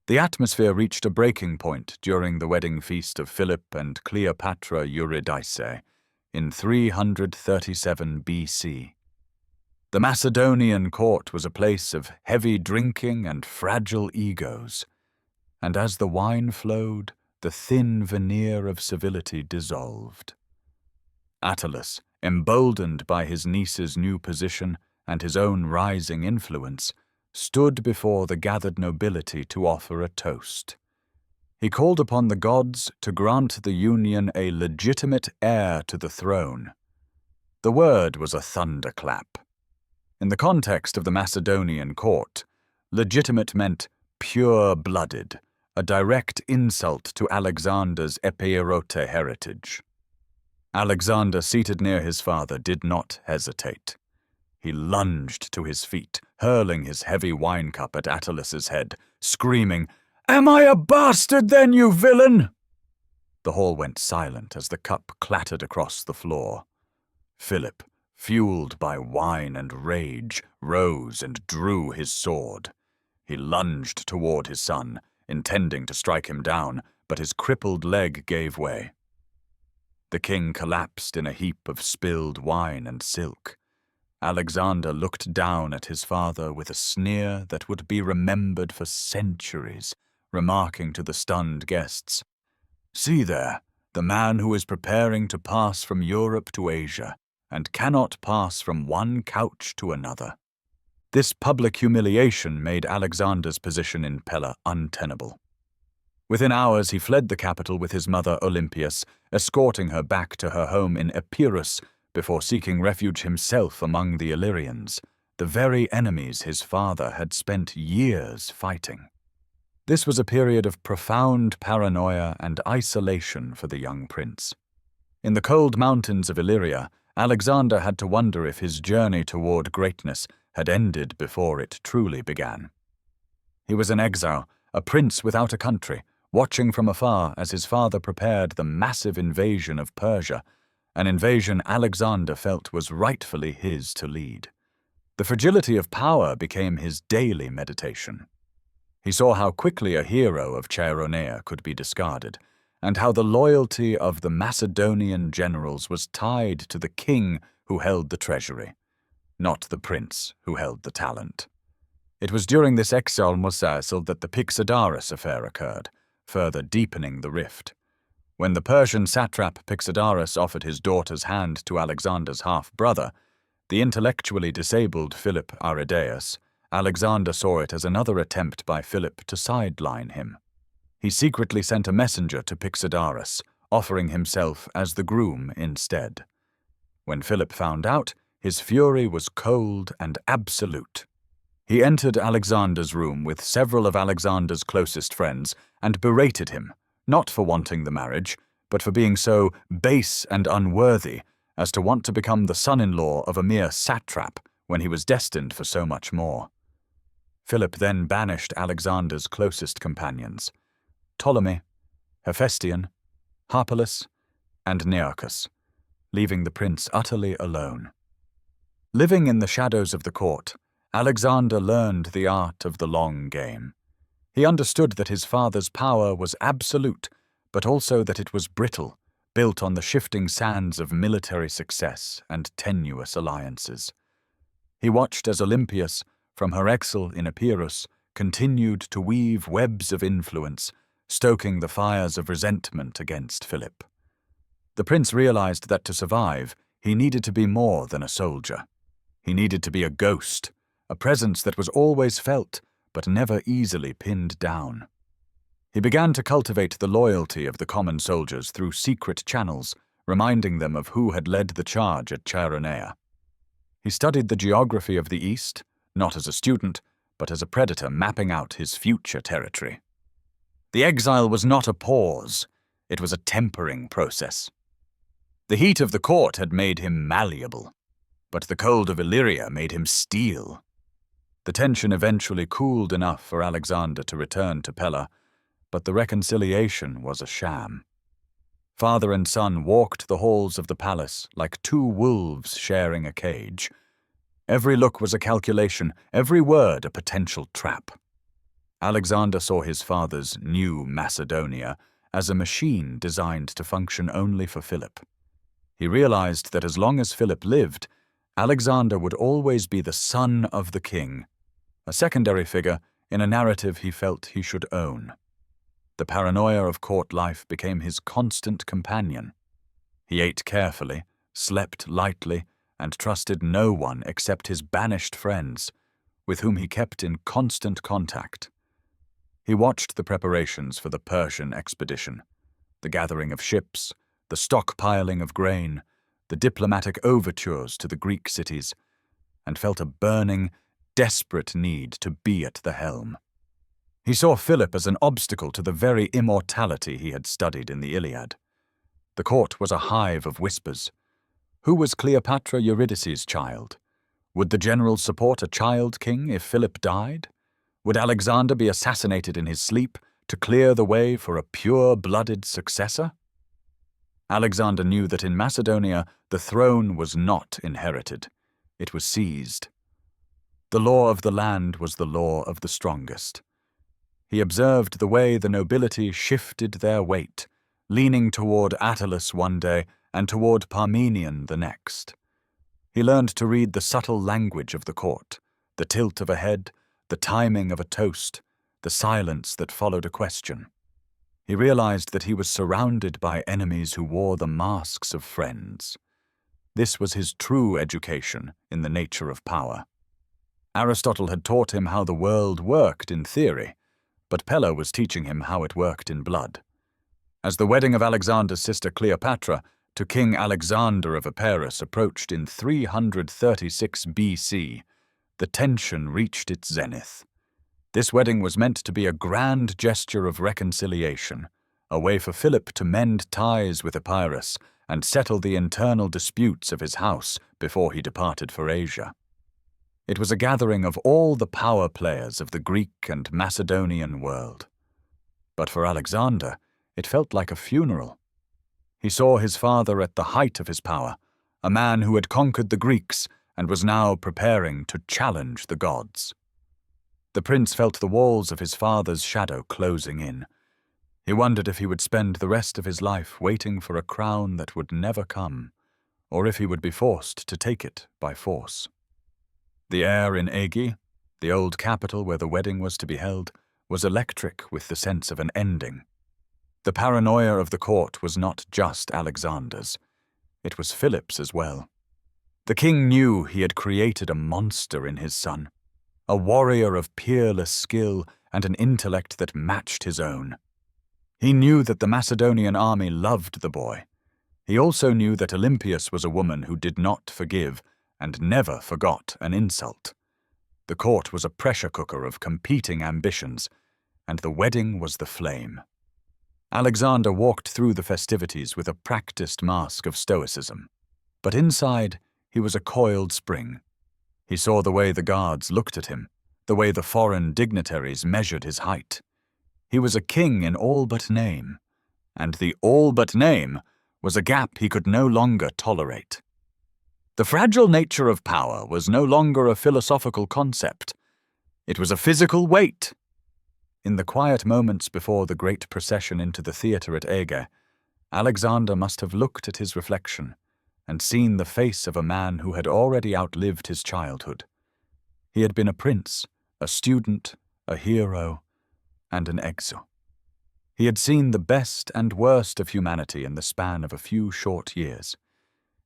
Speaker 1: The atmosphere reached a breaking point during the wedding feast of Philip and Cleopatra Eurydice in 337 BC. The Macedonian court was a place of heavy drinking and fragile egos, and as the wine flowed, the thin veneer of civility dissolved. Attalus, emboldened by his niece's new position and his own rising influence, stood before the gathered nobility to offer a toast. He called upon the gods to grant the union a legitimate heir to the throne. The word was a thunderclap. In the context of the Macedonian court, legitimate meant pure-blooded, a direct insult to Alexander's Epeirote heritage. Alexander, seated near his father, did not hesitate. He lunged to his feet, hurling his heavy wine cup at Attalus's head, screaming, "Am I a bastard then, you villain?" The hall went silent as the cup clattered across the floor. Philip, fueled by wine and rage, rose and drew his sword. He lunged toward his son, intending to strike him down, but his crippled leg gave way. The king collapsed in a heap of spilled wine and silk. Alexander looked down at his father with a sneer that would be remembered for centuries, remarking to the stunned guests, "See there, the man who is preparing to pass from Europe to Asia, and cannot pass from one couch to another." This public humiliation made Alexander's position in Pella untenable. Within hours he fled the capital with his mother Olympias, escorting her back to her home in Epirus before seeking refuge himself among the Illyrians, the very enemies his father had spent years fighting. This was a period of profound paranoia and isolation for the young prince. In the cold mountains of Illyria, Alexander had to wonder if his journey toward greatness had ended before it truly began. He was an exile, a prince without a country, watching from afar as his father prepared the massive invasion of Persia, an invasion Alexander felt was rightfully his to lead. The fragility of power became his daily meditation. He saw how quickly a hero of Chaeronea could be discarded, and how the loyalty of the Macedonian generals was tied to the king who held the treasury, not the prince who held the talent. It was during this exile that the Pixodarus affair occurred, further deepening the rift. When the Persian satrap Pixodarus offered his daughter's hand to Alexander's half-brother, the intellectually disabled Philip Aridaeus, Alexander saw it as another attempt by Philip to sideline him. He secretly sent a messenger to Pixodarus, offering himself as the groom instead. When Philip found out, his fury was cold and absolute. He entered Alexander's room with several of Alexander's closest friends and berated him, not for wanting the marriage, but for being so base and unworthy as to want to become the son-in-law of a mere satrap when he was destined for so much more. Philip then banished Alexander's closest companions, Ptolemy, Hephaestion, Harpalus, and Nearchus, leaving the prince utterly alone. Living in the shadows of the court, Alexander learned the art of the long game. He understood that his father's power was absolute, but also that it was brittle, built on the shifting sands of military success and tenuous alliances. He watched as Olympias, from her exile in Epirus, continued to weave webs of influence, stoking the fires of resentment against Philip. The prince realized that to survive, he needed to be more than a soldier. He needed to be a ghost, a presence that was always felt, but never easily pinned down. He began to cultivate the loyalty of the common soldiers through secret channels, reminding them of who had led the charge at Chaeronea. He studied the geography of the East, not as a student, but as a predator mapping out his future territory. The exile was not a pause, it was a tempering process. The heat of the court had made him malleable, but the cold of Illyria made him steel. The tension eventually cooled enough for Alexander to return to Pella, but the reconciliation was a sham. Father and son walked the halls of the palace like two wolves sharing a cage. Every look was a calculation, every word a potential trap. Alexander saw his father's new Macedonia as a machine designed to function only for Philip. He realized that as long as Philip lived, Alexander would always be the son of the king, a secondary figure in a narrative he felt he should own. The paranoia of court life became his constant companion. He ate carefully, slept lightly, and trusted no one except his banished friends, with whom he kept in constant contact. He watched the preparations for the Persian expedition, the gathering of ships, the stockpiling of grain, the diplomatic overtures to the Greek cities, and felt a burning, desperate need to be at the helm. He saw Philip as an obstacle to the very immortality he had studied in the Iliad. The court was a hive of whispers. Who was Cleopatra Eurydice's child? Would the generals support a child king if Philip died? Would Alexander be assassinated in his sleep to clear the way for a pure-blooded successor? Alexander knew that in Macedonia the throne was not inherited, it was seized. The law of the land was the law of the strongest. He observed the way the nobility shifted their weight, leaning toward Attalus one day and toward Parmenion the next. He learned to read the subtle language of the court, the tilt of a head, the timing of a toast, the silence that followed a question. He realized that he was surrounded by enemies who wore the masks of friends. This was his true education in the nature of power. Aristotle had taught him how the world worked in theory, but Pella was teaching him how it worked in blood. As the wedding of Alexander's sister Cleopatra to King Alexander of Epirus approached in 336 BC, the tension reached its zenith. This wedding was meant to be a grand gesture of reconciliation, a way for Philip to mend ties with Epirus and settle the internal disputes of his house before he departed for Asia. It was a gathering of all the power players of the Greek and Macedonian world. But for Alexander, it felt like a funeral. He saw his father at the height of his power, a man who had conquered the Greeks and was now preparing to challenge the gods. The prince felt the walls of his father's shadow closing in. He wondered if he would spend the rest of his life waiting for a crown that would never come, or if he would be forced to take it by force. The air in Aegi, the old capital where the wedding was to be held, was electric with the sense of an ending. The paranoia of the court was not just Alexander's. It was Philip's as well. The king knew he had created a monster in his son, a warrior of peerless skill and an intellect that matched his own. He knew that the Macedonian army loved the boy. He also knew that Olympias was a woman who did not forgive and never forgot an insult. The court was a pressure cooker of competing ambitions, and the wedding was the flame. Alexander walked through the festivities with a practiced mask of stoicism, but inside he was a coiled spring. He saw the way the guards looked at him, the way the foreign dignitaries measured his height. He was a king in all but name, and the all but name was a gap he could no longer tolerate. The fragile nature of power was no longer a philosophical concept. It was a physical weight. In the quiet moments before the great procession into the theatre at Aega, Alexander must have looked at his reflection and seen the face of a man who had already outlived his childhood. He had been a prince, a student, a hero, and an exile. He had seen the best and worst of humanity in the span of a few short years.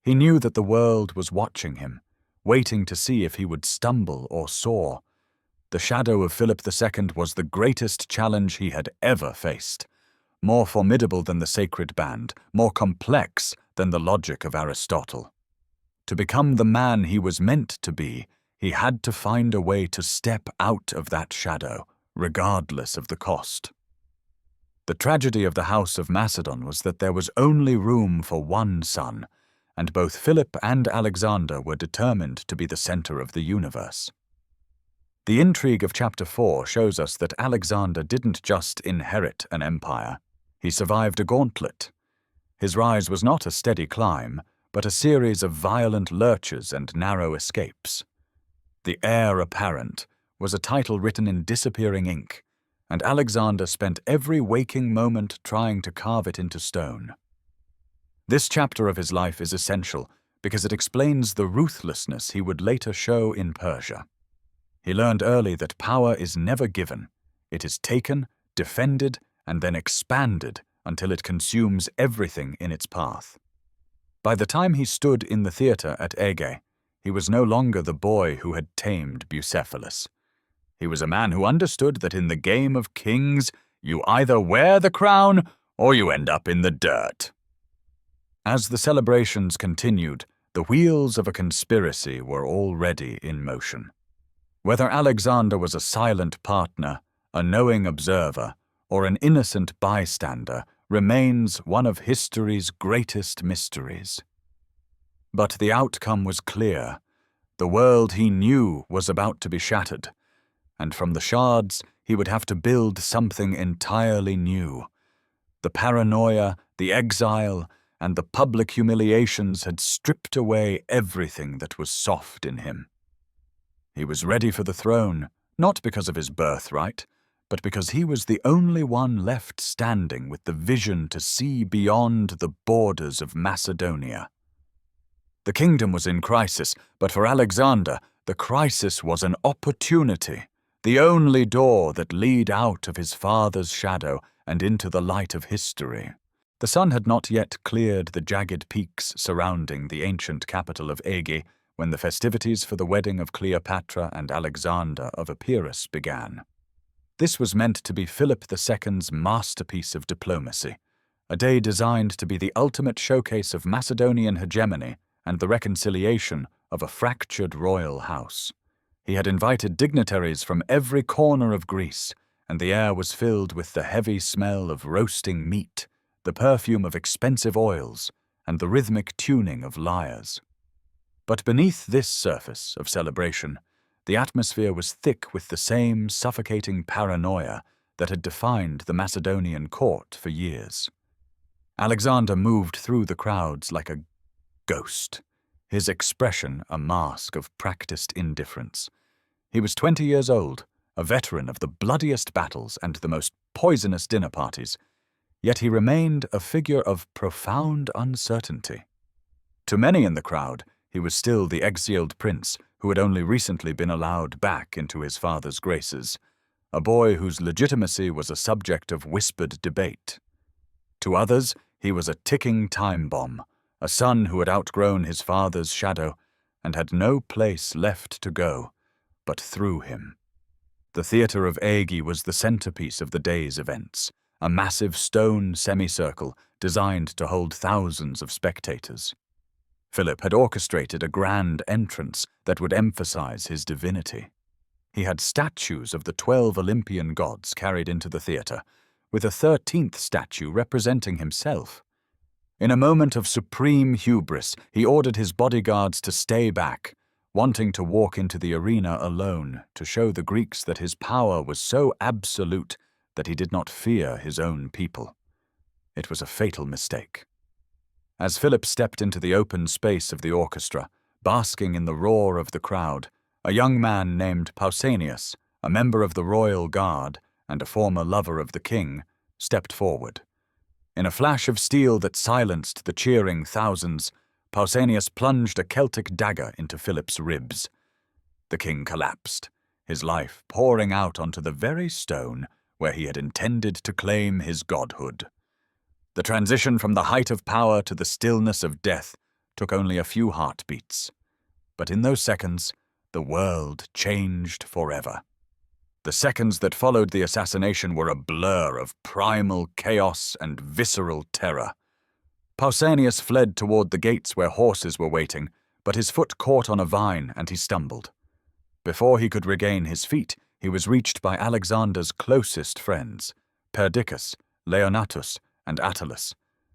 Speaker 1: He knew that the world was watching him, waiting to see if he would stumble or soar. The shadow of Philip II was the greatest challenge he had ever faced, more formidable than the sacred band, more complex than the logic of Aristotle. To become the man he was meant to be, He had to find a way to step out of that shadow, regardless of the cost. The tragedy of the House of Macedon was that there was only room for one son, and both Philip and Alexander were determined to be the center of the universe. The intrigue of chapter 4 shows us that Alexander didn't just inherit an empire. He survived a gauntlet. His rise was not a steady climb, but a series of violent lurches and narrow escapes. The Heir Apparent was a title written in disappearing ink, and Alexander spent every waking moment trying to carve it into stone. This chapter of his life is essential because it explains the ruthlessness he would later show in Persia. He learned early that power is never given. It is taken, defended, and then expanded until it consumes everything in its path. By the time he stood in the theater at Aige, he was no longer the boy who had tamed Bucephalus. He was a man who understood that in the game of kings, you either wear the crown or you end up in the dirt. As the celebrations continued, the wheels of a conspiracy were already in motion. Whether Alexander was a silent partner, a knowing observer, or an innocent bystander remains one of history's greatest mysteries. But the outcome was clear. The world he knew was about to be shattered, and from the shards he would have to build something entirely new. The paranoia, the exile, and the public humiliations had stripped away everything that was soft in him. He was ready for the throne, not because of his birthright, but because he was the only one left standing with the vision to see beyond the borders of Macedonia. The kingdom was in crisis, but for Alexander, the crisis was an opportunity, the only door that led out of his father's shadow and into the light of history. The sun had not yet cleared the jagged peaks surrounding the ancient capital of Aige when the festivities for the wedding of Cleopatra and Alexander of Epirus began. This was meant to be Philip II's masterpiece of diplomacy, a day designed to be the ultimate showcase of Macedonian hegemony and the reconciliation of a fractured royal house. He had invited dignitaries from every corner of Greece, and the air was filled with the heavy smell of roasting meat, the perfume of expensive oils, and the rhythmic tuning of lyres. But beneath this surface of celebration, the atmosphere was thick with the same suffocating paranoia that had defined the Macedonian court for years. Alexander moved through the crowds like a ghost, his expression a mask of practiced indifference. He was 20 years old, a veteran of the bloodiest battles and the most poisonous dinner parties, yet he remained a figure of profound uncertainty. To many in the crowd, he was still the exiled prince who had only recently been allowed back into his father's graces, a boy whose legitimacy was a subject of whispered debate. To others, he was a ticking time bomb, a son who had outgrown his father's shadow and had no place left to go but through him. The theater of Aige was the centerpiece of the day's events, a massive stone semicircle designed to hold thousands of spectators. Philip had orchestrated a grand entrance that would emphasize his divinity. He had statues of the 12 Olympian gods carried into the theater, with a 13th statue representing himself. In a moment of supreme hubris, he ordered his bodyguards to stay back, wanting to walk into the arena alone to show the Greeks that his power was so absolute that he did not fear his own people. It was a fatal mistake. As Philip stepped into the open space of the orchestra, basking in the roar of the crowd, a young man named Pausanias, a member of the royal guard and a former lover of the king, stepped forward. In a flash of steel that silenced the cheering thousands, Pausanias plunged a Celtic dagger into Philip's ribs. The king collapsed, his life pouring out onto the very stone where he had intended to claim his godhood. The transition from the height of power to the stillness of death took only a few heartbeats. But in those seconds, the world changed forever. The seconds that followed the assassination were a blur of primal chaos and visceral terror. Pausanias fled toward the gates where horses were waiting, but his foot caught on a vine and he stumbled. Before he could regain his feet, he was reached by Alexander's closest friends, Perdiccas, Leonatus, and Attalus,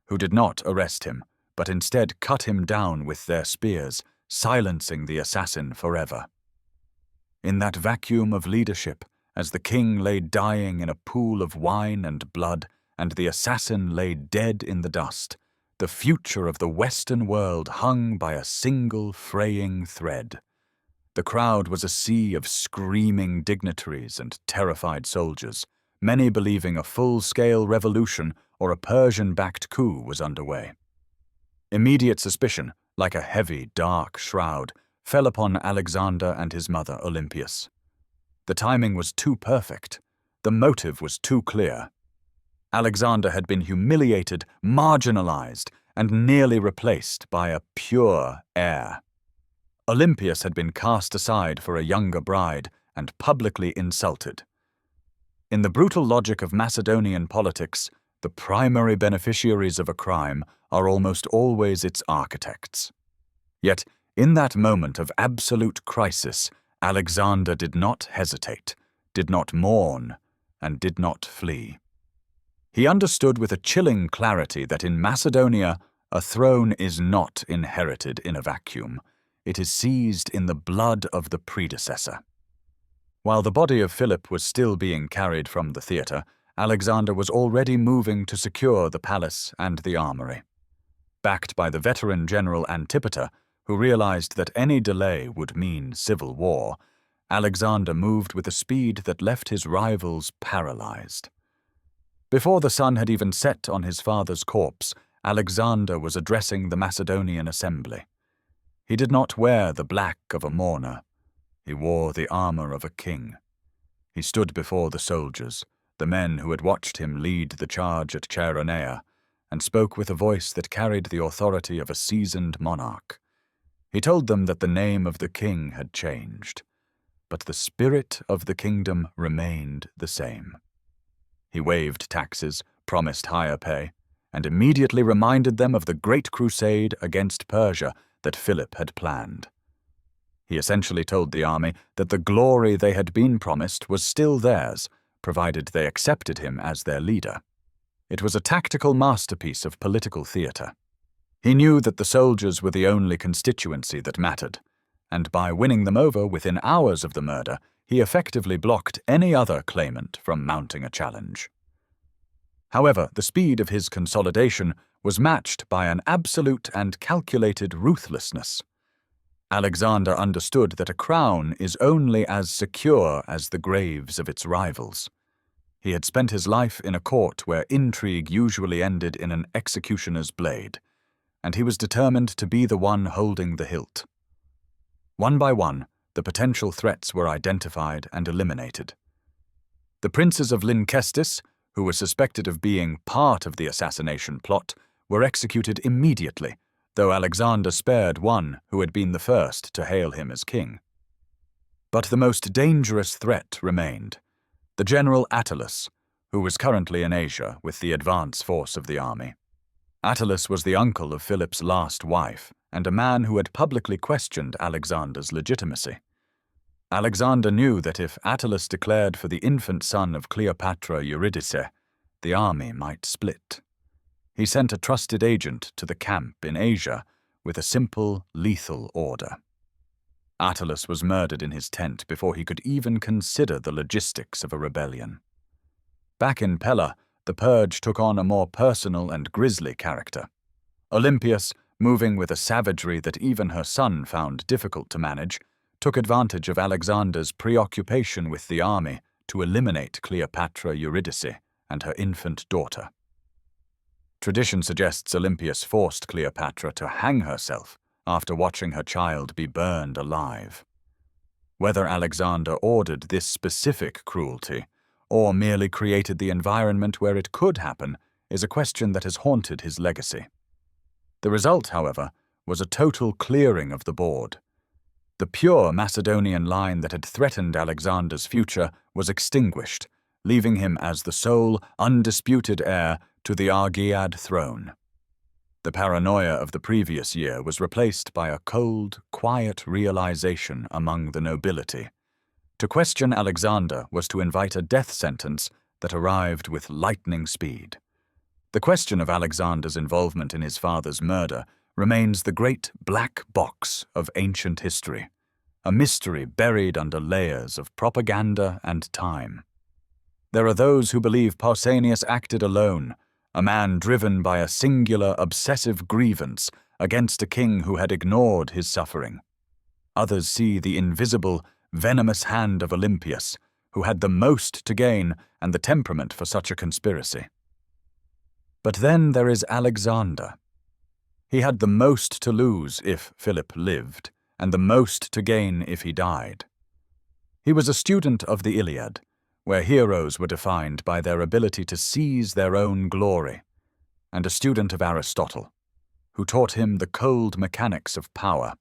Speaker 1: who did not arrest him, but instead cut him down with their spears, silencing the assassin forever. In that vacuum of leadership, as the king lay dying in a pool of wine and blood, and the assassin lay dead in the dust, the future of the Western world hung by a single fraying thread. The crowd was a sea of screaming dignitaries and terrified soldiers, many believing a full-scale revolution or a Persian-backed coup was underway. Immediate suspicion, like a heavy, dark shroud, fell upon Alexander and his mother Olympias. The timing was too perfect. The motive was too clear. Alexander had been humiliated, marginalized, and nearly replaced by a pure heir. Olympias had been cast aside for a younger bride and publicly insulted. In the brutal logic of Macedonian politics, the primary beneficiaries of a crime are almost always its architects. Yet, in that moment of absolute crisis, Alexander did not hesitate, did not mourn, and did not flee. He understood with a chilling clarity that in Macedonia, a throne is not inherited in a vacuum. It is seized in the blood of the predecessor. While the body of Philip was still being carried from the theatre, Alexander was already moving to secure the palace and the armory. Backed by the veteran general Antipater, who realized that any delay would mean civil war, Alexander moved with a speed that left his rivals paralyzed. Before the sun had even set on his father's corpse, Alexander was addressing the Macedonian assembly. He did not wear the black of a mourner. He wore the armor of a king. He stood before the soldiers, the men who had watched him lead the charge at Chaeronea, and spoke with a voice that carried the authority of a seasoned monarch. He told them that the name of the king had changed, but the spirit of the kingdom remained the same. He waived taxes, promised higher pay, and immediately reminded them of the great crusade against Persia that Philip had planned. He essentially told the army that the glory they had been promised was still theirs, provided they accepted him as their leader. It was a tactical masterpiece of political theatre. He knew that the soldiers were the only constituency that mattered, and by winning them over within hours of the murder, he effectively blocked any other claimant from mounting a challenge. However, the speed of his consolidation was matched by an absolute and calculated ruthlessness. Alexander understood that a crown is only as secure as the graves of its rivals. He had spent his life in a court where intrigue usually ended in an executioner's blade, and he was determined to be the one holding the hilt. One by one, the potential threats were identified and eliminated. The princes of Lynkestis, who were suspected of being part of the assassination plot, were executed immediately, though Alexander spared one who had been the first to hail him as king. But the most dangerous threat remained: the general Attalus, who was currently in Asia with the advance force of the army. Attalus was the uncle of Philip's last wife, and a man who had publicly questioned Alexander's legitimacy. Alexander knew that if Attalus declared for the infant son of Cleopatra Eurydice, the army might split. He sent a trusted agent to the camp in Asia with a simple, lethal order. Attalus was murdered in his tent before he could even consider the logistics of a rebellion. Back in Pella, the purge took on a more personal and grisly character. Olympias, moving with a savagery that even her son found difficult to manage, took advantage of Alexander's preoccupation with the army to eliminate Cleopatra Eurydice and her infant daughter. Tradition suggests Olympias forced Cleopatra to hang herself after watching her child be burned alive. Whether Alexander ordered this specific cruelty or merely created the environment where it could happen is a question that has haunted his legacy. The result, however, was a total clearing of the board. The pure Macedonian line that had threatened Alexander's future was extinguished, leaving him as the sole, undisputed heir to the Argead throne. The paranoia of the previous year was replaced by a cold, quiet realization among the nobility To question Alexander was to invite a death sentence that arrived with lightning speed. The question of Alexander's involvement in his father's murder remains the great black box of ancient history, a mystery buried under layers of propaganda and time. There are those who believe Pausanias acted alone, a man driven by a singular obsessive grievance against a king who had ignored his suffering. Others see the invisible, venomous hand of Olympius, who had the most to gain and the temperament for such a conspiracy. But then there is Alexander. He had the most to lose if Philip lived, and the most to gain if he died. He was a student of the Iliad, where heroes were defined by their ability to seize their own glory, and a student of Aristotle, who taught him the cold mechanics of power.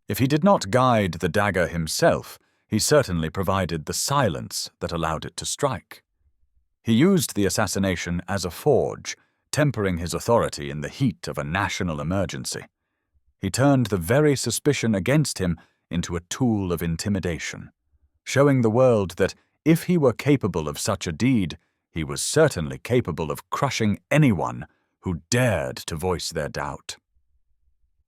Speaker 1: If he did not guide the dagger himself, he certainly provided the silence that allowed it to strike. He used the assassination as a forge, tempering his authority in the heat of a national emergency. He turned the very suspicion against him into a tool of intimidation, showing the world that if he were capable of such a deed, he was certainly capable of crushing anyone who dared to voice their doubt.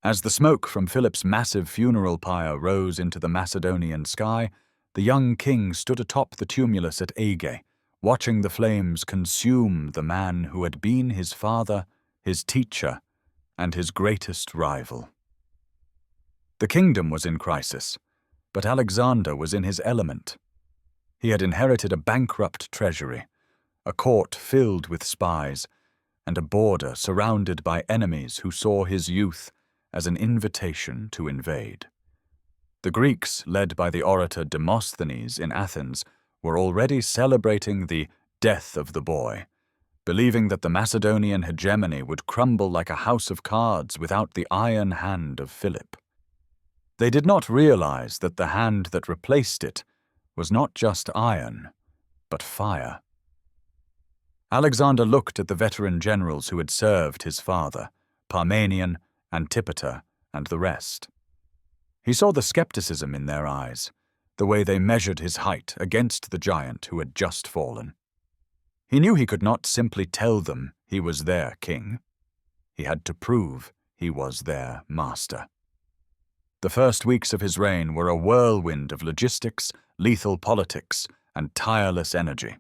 Speaker 1: As the smoke from Philip's massive funeral pyre rose into the Macedonian sky, the young king stood atop the tumulus at Aige, watching the flames consume the man who had been his father, his teacher, and his greatest rival. The kingdom was in crisis, but Alexander was in his element. He had inherited a bankrupt treasury, a court filled with spies, and a border surrounded by enemies who saw his youth as an invitation to invade. The Greeks, led by the orator Demosthenes in Athens, were already celebrating the death of the boy, believing that the Macedonian hegemony would crumble like a house of cards without the iron hand of Philip. They did not realize that the hand that replaced it was not just iron, but fire. Alexander looked at the veteran generals who had served his father, Parmenion, Antipater, and the rest. He saw the skepticism in their eyes, the way they measured his height against the giant who had just fallen. He knew he could not simply tell them he was their king. He had to prove he was their master. The first weeks of his reign were a whirlwind of logistics, lethal politics, and tireless energy.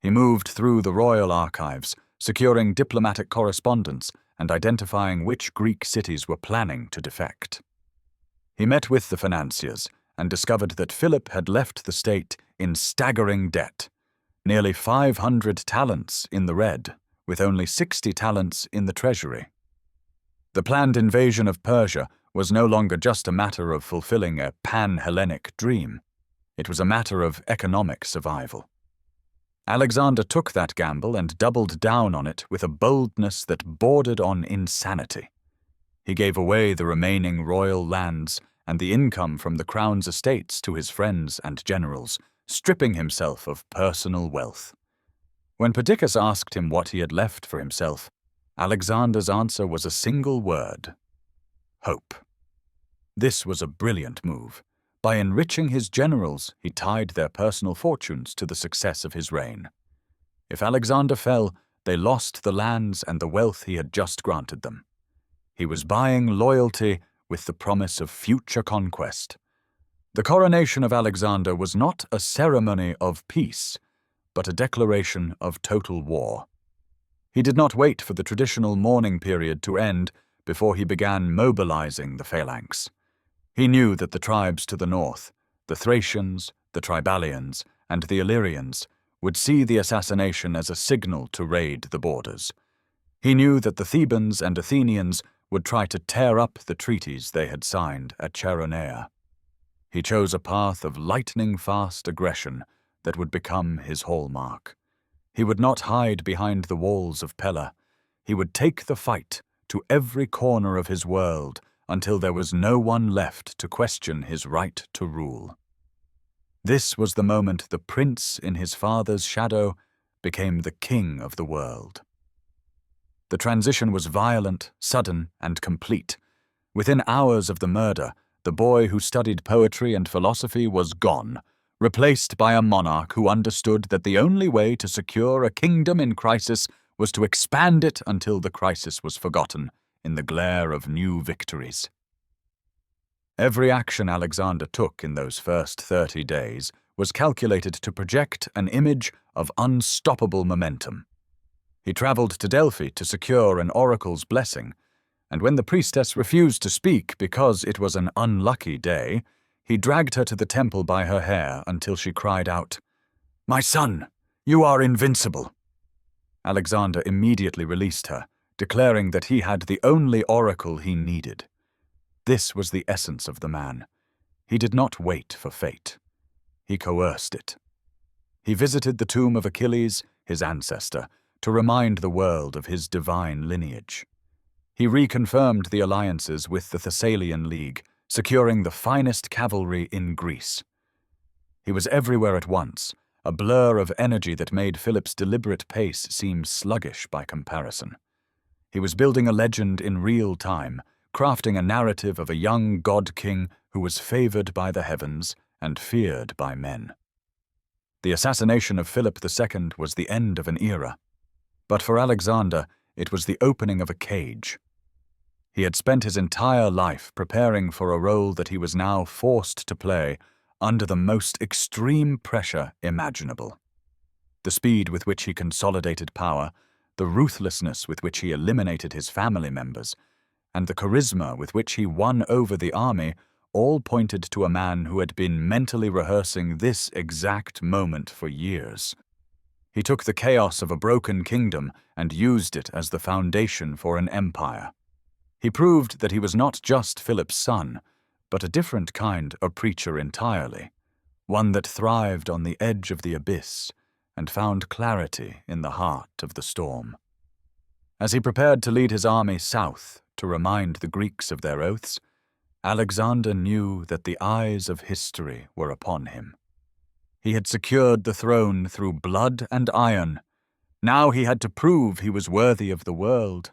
Speaker 1: He moved through the royal archives, securing diplomatic correspondence and identifying which Greek cities were planning to defect. He met with the financiers and discovered that Philip had left the state in staggering debt, nearly 500 talents in the red, with only 60 talents in the treasury. The planned invasion of Persia was no longer just a matter of fulfilling a pan-Hellenic dream. It was a matter of economic survival. Alexander took that gamble and doubled down on it with a boldness that bordered on insanity. He gave away the remaining royal lands and the income from the crown's estates to his friends and generals, stripping himself of personal wealth. When Perdiccas asked him what he had left for himself, Alexander's answer was a single word: hope. This was a brilliant move. By enriching his generals, he tied their personal fortunes to the success of his reign. If Alexander fell, they lost the lands and the wealth he had just granted them. He was buying loyalty with the promise of future conquest. The coronation of Alexander was not a ceremony of peace, but a declaration of total war. He did not wait for the traditional mourning period to end before he began mobilizing the phalanx. He knew that the tribes to the north, the Thracians, the Tribalians, and the Illyrians, would see the assassination as a signal to raid the borders. He knew that the Thebans and Athenians would try to tear up the treaties they had signed at Chaeronea. He chose a path of lightning-fast aggression that would become his hallmark. He would not hide behind the walls of Pella. He would take the fight to every corner of his world until there was no one left to question his right to rule. This was the moment the prince in his father's shadow became the king of the world. The transition was violent, sudden, and complete. Within hours of the murder, the boy who studied poetry and philosophy was gone, replaced by a monarch who understood that the only way to secure a kingdom in crisis was to expand it until the crisis was forgotten in the glare of new victories. Every action Alexander took in those first 30 days was calculated to project an image of unstoppable momentum. He traveled to Delphi to secure an oracle's blessing, and when the priestess refused to speak because it was an unlucky day, he dragged her to the temple by her hair until she cried out, "My son, you are invincible." Alexander immediately released her, declaring that he had the only oracle he needed. This was the essence of the man. He did not wait for fate. He coerced it. He visited the tomb of Achilles, his ancestor, to remind the world of his divine lineage. He reconfirmed the alliances with the Thessalian League, securing the finest cavalry in Greece. He was everywhere at once, a blur of energy that made Philip's deliberate pace seem sluggish by comparison. He was building a legend in real time, crafting a narrative of a young god-king who was favored by the heavens and feared by men. The assassination of Philip II was the end of an era, but for Alexander, it was the opening of a cage. He had spent his entire life preparing for a role that he was now forced to play under the most extreme pressure imaginable. The speed with which he consolidated power, the ruthlessness with which he eliminated his family members, and the charisma with which he won over the army all pointed to a man who had been mentally rehearsing this exact moment for years. He took the chaos of a broken kingdom and used it as the foundation for an empire. He proved that he was not just Philip's son, but a different kind of preacher entirely, one that thrived on the edge of the abyss and found clarity in the heart of the storm. As he prepared to lead his army south to remind the Greeks of their oaths, Alexander knew that the eyes of history were upon him. He had secured the throne through blood and iron. Now he had to prove he was worthy of the world.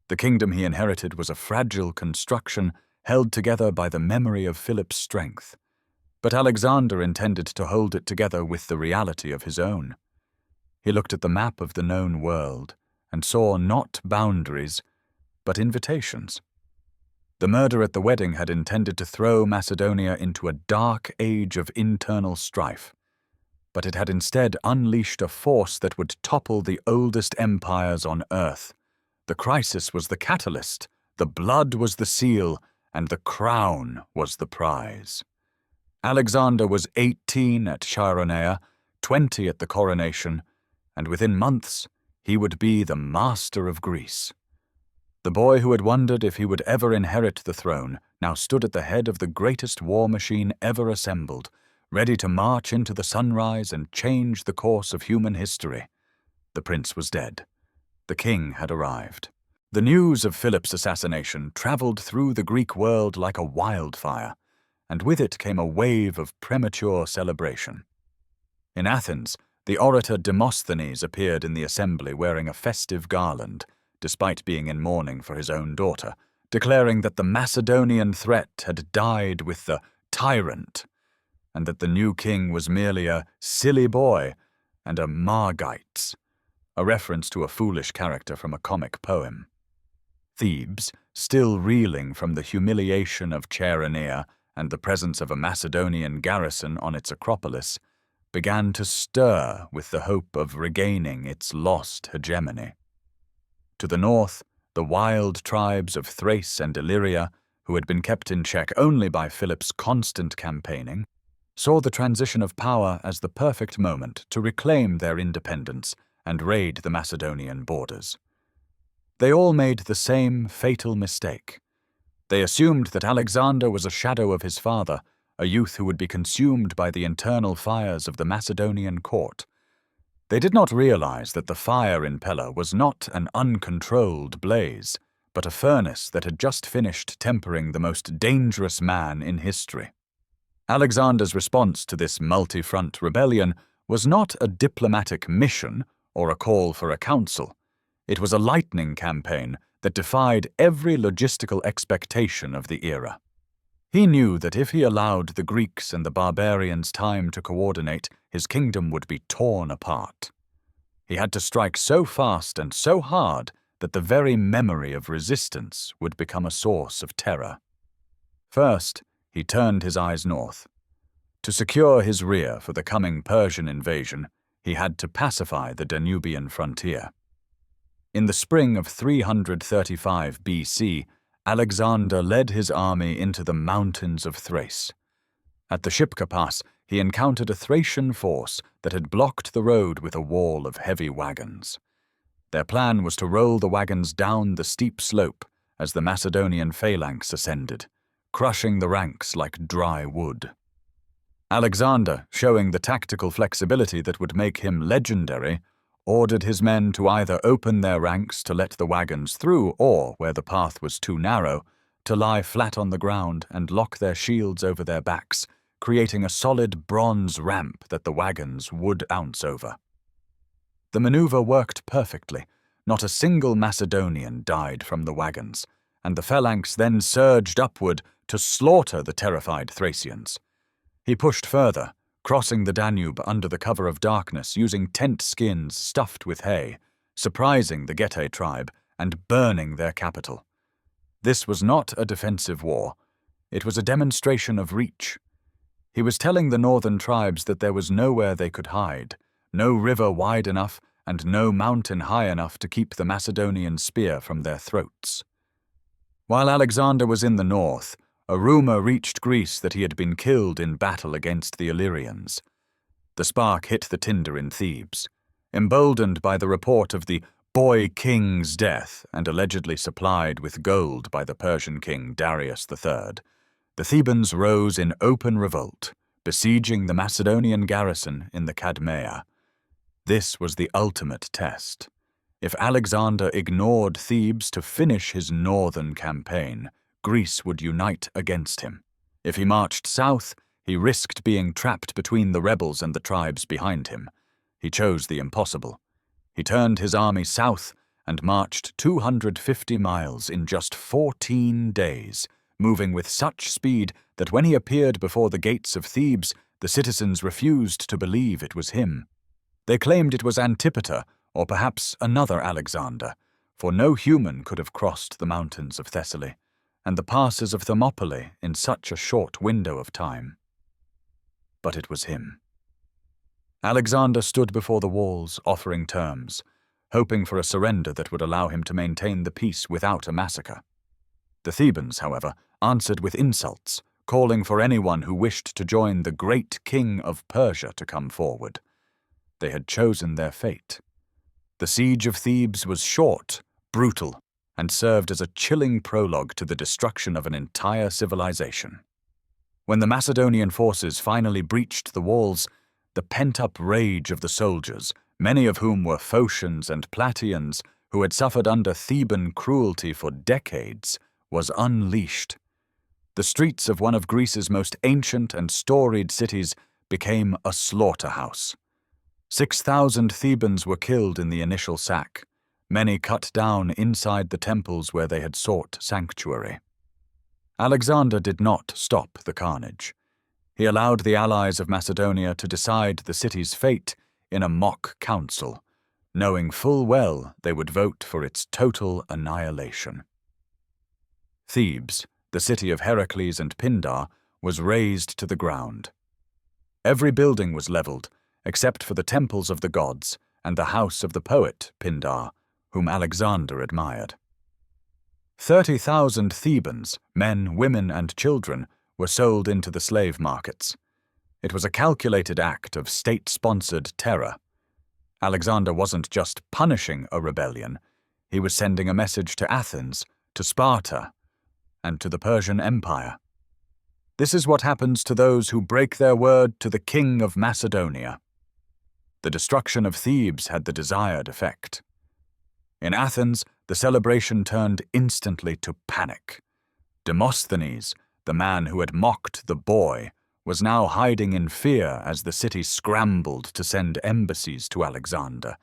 Speaker 1: The kingdom he inherited was a fragile construction held together by the memory of Philip's strength, but Alexander intended to hold it together with the reality of his own. He looked at the map of the known world and saw not boundaries, but invitations. The murder at the wedding had intended to throw Macedonia into a dark age of internal strife, but it had instead unleashed a force that would topple the oldest empires on earth. The crisis was the catalyst, the blood was the seal, and the crown was the prize. Alexander was 18 at Chaironea, 20 at the coronation, and within months he would be the master of Greece. The boy who had wondered if he would ever inherit the throne now stood at the head of the greatest war machine ever assembled, ready to march into the sunrise and change the course of human history. The prince was dead. The king had arrived. The news of Philip's assassination traveled through the Greek world like a wildfire, and with it came a wave of premature celebration. In Athens, the orator Demosthenes appeared in the assembly wearing a festive garland, despite being in mourning for his own daughter, declaring that the Macedonian threat had died with the tyrant, and that the new king was merely a silly boy and a Margites, a reference to a foolish character from a comic poem. Thebes, still reeling from the humiliation of Chaironea and the presence of a Macedonian garrison on its acropolis, began to stir with the hope of regaining its lost hegemony. To the north, the wild tribes of Thrace and Illyria, who had been kept in check only by Philip's constant campaigning, saw the transition of power as the perfect moment to reclaim their independence and raid the Macedonian borders. They all made the same fatal mistake. They assumed that Alexander was a shadow of his father, a youth who would be consumed by the internal fires of the Macedonian court. They did not realize that the fire in Pella was not an uncontrolled blaze, but a furnace that had just finished tempering the most dangerous man in history. Alexander's response to this multi-front rebellion was not a diplomatic mission or a call for a council. It was a lightning campaign that defied every logistical expectation of the era. He knew that if he allowed the Greeks and the barbarians time to coordinate, his kingdom would be torn apart. He had to strike so fast and so hard that the very memory of resistance would become a source of terror. First, he turned his eyes north. To secure his rear for the coming Persian invasion, he had to pacify the Danubian frontier. In the spring of 335 BC, Alexander led his army into the mountains of Thrace. At the Shipka Pass, he encountered a Thracian force that had blocked the road with a wall of heavy wagons. Their plan was to roll the wagons down the steep slope as the Macedonian phalanx ascended, crushing the ranks like dry wood. Alexander, showing the tactical flexibility that would make him legendary, ordered his men to either open their ranks to let the wagons through or, where the path was too narrow, to lie flat on the ground and lock their shields over their backs, creating a solid bronze ramp that the wagons would ounce over. The maneuver worked perfectly. Not a single Macedonian died from the wagons, and the phalanx then surged upward to slaughter the terrified Thracians. He pushed further, crossing the Danube under the cover of darkness using tent skins stuffed with hay, surprising the Getae tribe and burning their capital. This was not a defensive war. It was a demonstration of reach. He was telling the northern tribes that there was nowhere they could hide, no river wide enough and no mountain high enough to keep the Macedonian spear from their throats. While Alexander was in the north, a rumor reached Greece that he had been killed in battle against the Illyrians. The spark hit the tinder in Thebes. Emboldened by the report of the boy king's death and allegedly supplied with gold by the Persian king Darius III, the Thebans rose in open revolt, besieging the Macedonian garrison in the Cadmea. This was the ultimate test. If Alexander ignored Thebes to finish his northern campaign, Greece would unite against him. If he marched south, he risked being trapped between the rebels and the tribes behind him. He chose the impossible. He turned his army south and marched 250 miles in just 14 days, moving with such speed that when he appeared before the gates of Thebes, the citizens refused to believe it was him. They claimed it was Antipater, or perhaps another Alexander, for no human could have crossed the mountains of Thessaly and the passes of Thermopylae in such a short window of time. But it was him. Alexander stood before the walls, offering terms, hoping for a surrender that would allow him to maintain the peace without a massacre. The Thebans, however, answered with insults, calling for anyone who wished to join the great king of Persia to come forward. They had chosen their fate. The siege of Thebes was short, brutal, and served as a chilling prologue to the destruction of an entire civilization. When the Macedonian forces finally breached the walls, the pent-up rage of the soldiers, many of whom were Phocians and Plataeans who had suffered under Theban cruelty for decades, was unleashed. The streets of one of Greece's most ancient and storied cities became a slaughterhouse. 6,000 Thebans were killed in the initial sack, many cut down inside the temples where they had sought sanctuary. Alexander did not stop the carnage. He allowed the allies of Macedonia to decide the city's fate in a mock council, knowing full well they would vote for its total annihilation. Thebes, the city of Heracles and Pindar, was razed to the ground. Every building was leveled, except for the temples of the gods and the house of the poet Pindar, whom Alexander admired. 30,000 Thebans, men, women, and children, were sold into the slave markets. It was a calculated act of state-sponsored terror. Alexander wasn't just punishing a rebellion, he was sending a message to Athens, to Sparta, and to the Persian Empire. This is what happens to those who break their word to the king of Macedonia. The destruction of Thebes had the desired effect. In Athens, the celebration turned instantly to panic. Demosthenes, the man who had mocked the boy, was now hiding in fear as the city scrambled to send embassies to Alexander,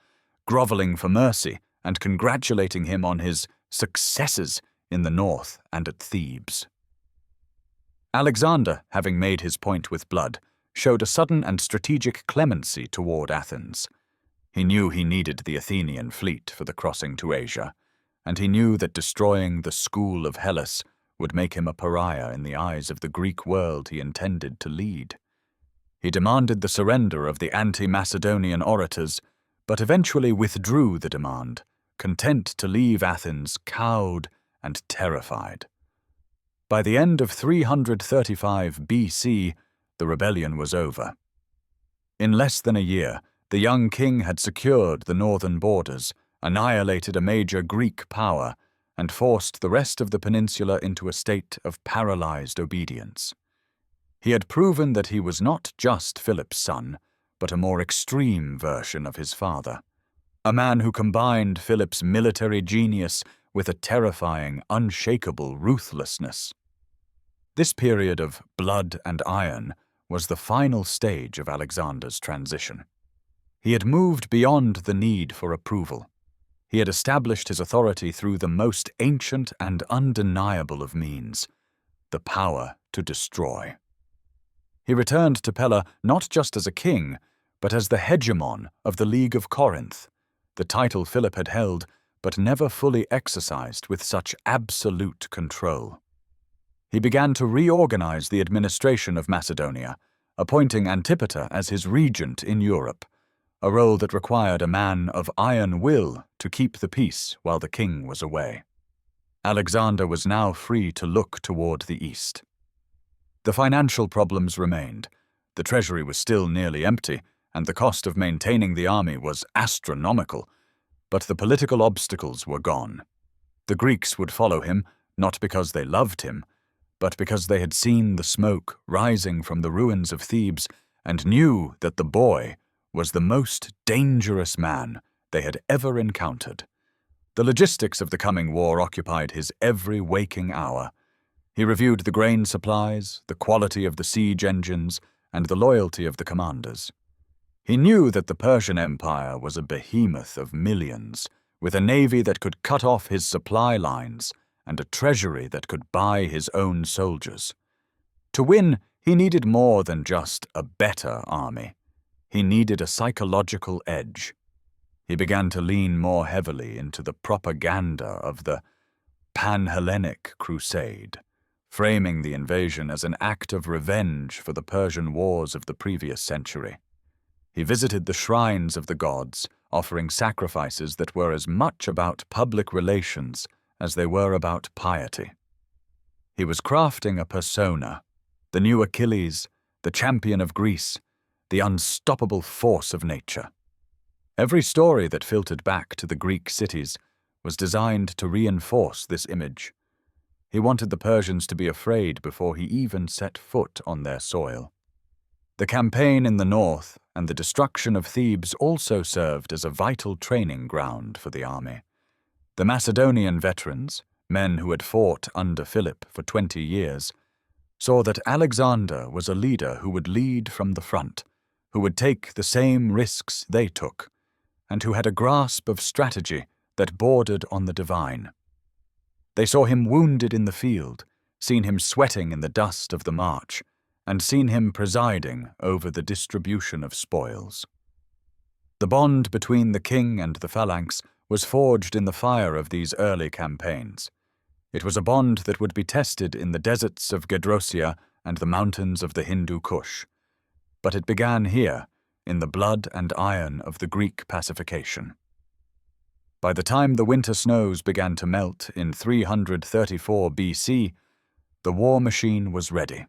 Speaker 1: groveling for mercy and congratulating him on his successes in the north and at Thebes. Alexander, having made his point with blood, showed a sudden and strategic clemency toward Athens. He knew he needed the Athenian fleet for the crossing to Asia, and he knew that destroying the school of Hellas would make him a pariah in the eyes of the Greek world he intended to lead. He demanded the surrender of the anti-Macedonian orators, but eventually withdrew the demand, content to leave Athens cowed and terrified. By the end of 335 BC, the rebellion was over. In less than a year, the young king had secured the northern borders, annihilated a major Greek power, and forced the rest of the peninsula into a state of paralyzed obedience. He had proven that he was not just Philip's son, but a more extreme version of his father, a man who combined Philip's military genius with a terrifying, unshakable ruthlessness. This period of blood and iron was the final stage of Alexander's transition. He had moved beyond the need for approval. He had established his authority through the most ancient and undeniable of means, the power to destroy. He returned to Pella not just as a king, but as the hegemon of the League of Corinth, the title Philip had held but never fully exercised with such absolute control. He began to reorganize the administration of Macedonia, appointing Antipater as his regent in Europe, a role that required a man of iron will to keep the peace while the king was away. Alexander was now free to look toward the east. The financial problems remained. The treasury was still nearly empty, and the cost of maintaining the army was astronomical, but the political obstacles were gone. The Greeks would follow him, not because they loved him, but because they had seen the smoke rising from the ruins of Thebes and knew that the boy was the most dangerous man they had ever encountered. The logistics of the coming war occupied his every waking hour. He reviewed the grain supplies, the quality of the siege engines, and the loyalty of the commanders. He knew that the Persian Empire was a behemoth of millions, with a navy that could cut off his supply lines and a treasury that could buy his own soldiers. To win, he needed more than just a better army. He needed a psychological edge. He began to lean more heavily into the propaganda of the Pan-Hellenic crusade, framing the invasion as an act of revenge for the Persian wars of the previous century. He visited the shrines of the gods, offering sacrifices that were as much about public relations as they were about piety. He was crafting a persona, the new Achilles, the champion of Greece, the unstoppable force of nature. Every story that filtered back to the Greek cities was designed to reinforce this image. He wanted the Persians to be afraid before he even set foot on their soil. The campaign in the north and the destruction of Thebes also served as a vital training ground for the army. The Macedonian veterans, men who had fought under Philip for 20 years, saw that Alexander was a leader who would lead from the front, who would take the same risks they took, and who had a grasp of strategy that bordered on the divine. They saw him wounded in the field, seen him sweating in the dust of the march, and seen him presiding over the distribution of spoils. The bond between the king and the phalanx was forged in the fire of these early campaigns. It was a bond that would be tested in the deserts of Gedrosia and the mountains of the Hindu Kush. But it began here, in the blood and iron of the Greek pacification. By the time the winter snows began to melt in 334 BC, the war machine was ready.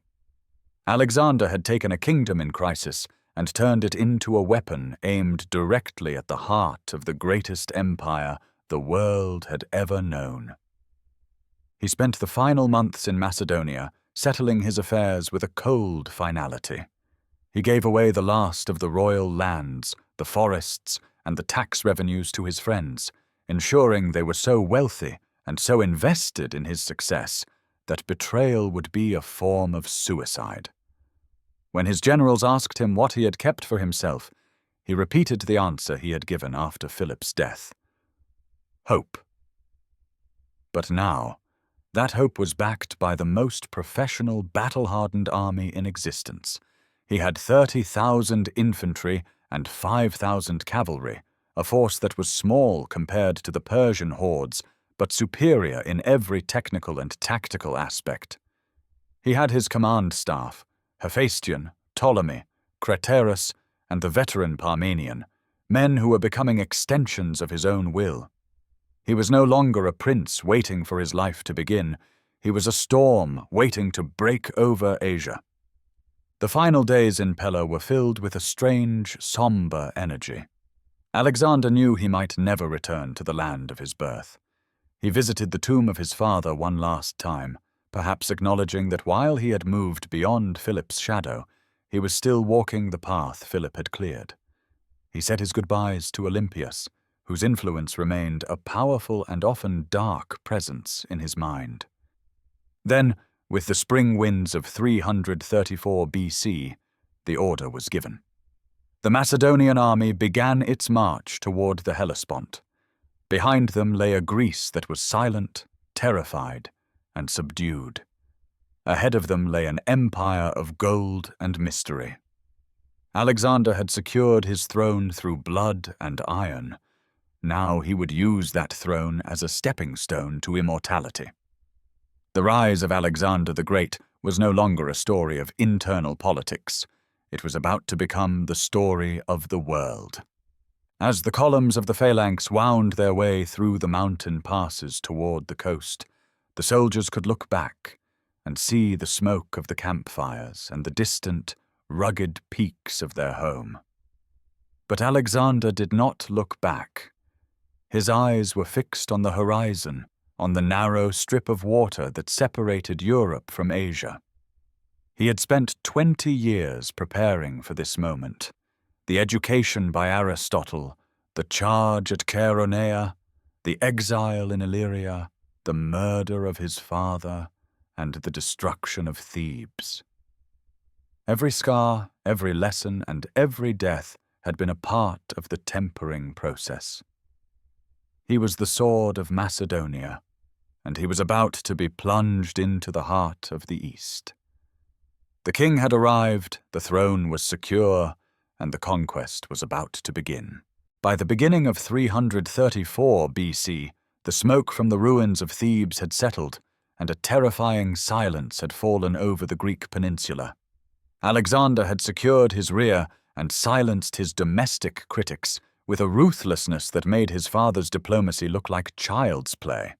Speaker 1: Alexander had taken a kingdom in crisis and turned it into a weapon aimed directly at the heart of the greatest empire the world had ever known. He spent the final months in Macedonia settling his affairs with a cold finality. He gave away the last of the royal lands, the forests, and the tax revenues to his friends, ensuring they were so wealthy and so invested in his success that betrayal would be a form of suicide. When his generals asked him what he had kept for himself, he repeated the answer he had given after Philip's death: hope. But now, That hope was backed by the most professional, battle-hardened army in existence. He had 30,000 infantry and 5,000 cavalry, a force that was small compared to the Persian hordes, but superior in every technical and tactical aspect. He had his command staff, Hephaestion, Ptolemy, Treacherous, and the veteran Parmenion, men who were becoming extensions of his own will. He was no longer a prince waiting for his life to begin. He was a storm waiting to break over Asia. The final days in Pella were filled with a strange, somber energy. Alexander knew he might never return to the land of his birth. He visited the tomb of his father one last time, perhaps acknowledging that while he had moved beyond Philip's shadow, he was still walking the path Philip had cleared. He said his goodbyes to Olympias, whose influence remained a powerful and often dark presence in his mind. Then, with the spring winds of 334 BC, the order was given. The Macedonian army began its march toward the Hellespont. Behind them lay a Greece that was silent, terrified, and subdued. Ahead of them lay an empire of gold and mystery. Alexander had secured his throne through blood and iron. Now he would use that throne as a stepping stone to immortality. The rise of Alexander the Great was no longer a story of internal politics. It was about to become the story of the world. As the columns of the phalanx wound their way through the mountain passes toward the coast, the soldiers could look back and see the smoke of the campfires and the distant, rugged peaks of their home. But Alexander did not look back. His eyes were fixed on the horizon, on the narrow strip of water that separated Europe from Asia. He had spent 20 years preparing for this moment. The education by Aristotle, the charge at Chaeronea, the exile in Illyria, the murder of his father, and the destruction of Thebes. Every scar, every lesson, and every death had been a part of the tempering process. He was the sword of Macedonia, and he was about to be plunged into the heart of the East. The king had arrived, the throne was secure, and the conquest was about to begin. By the beginning of 334 BC, the smoke from the ruins of Thebes had settled, and a terrifying silence had fallen over the Greek peninsula. Alexander had secured his rear and silenced his domestic critics with a ruthlessness that made his father's diplomacy look like child's play.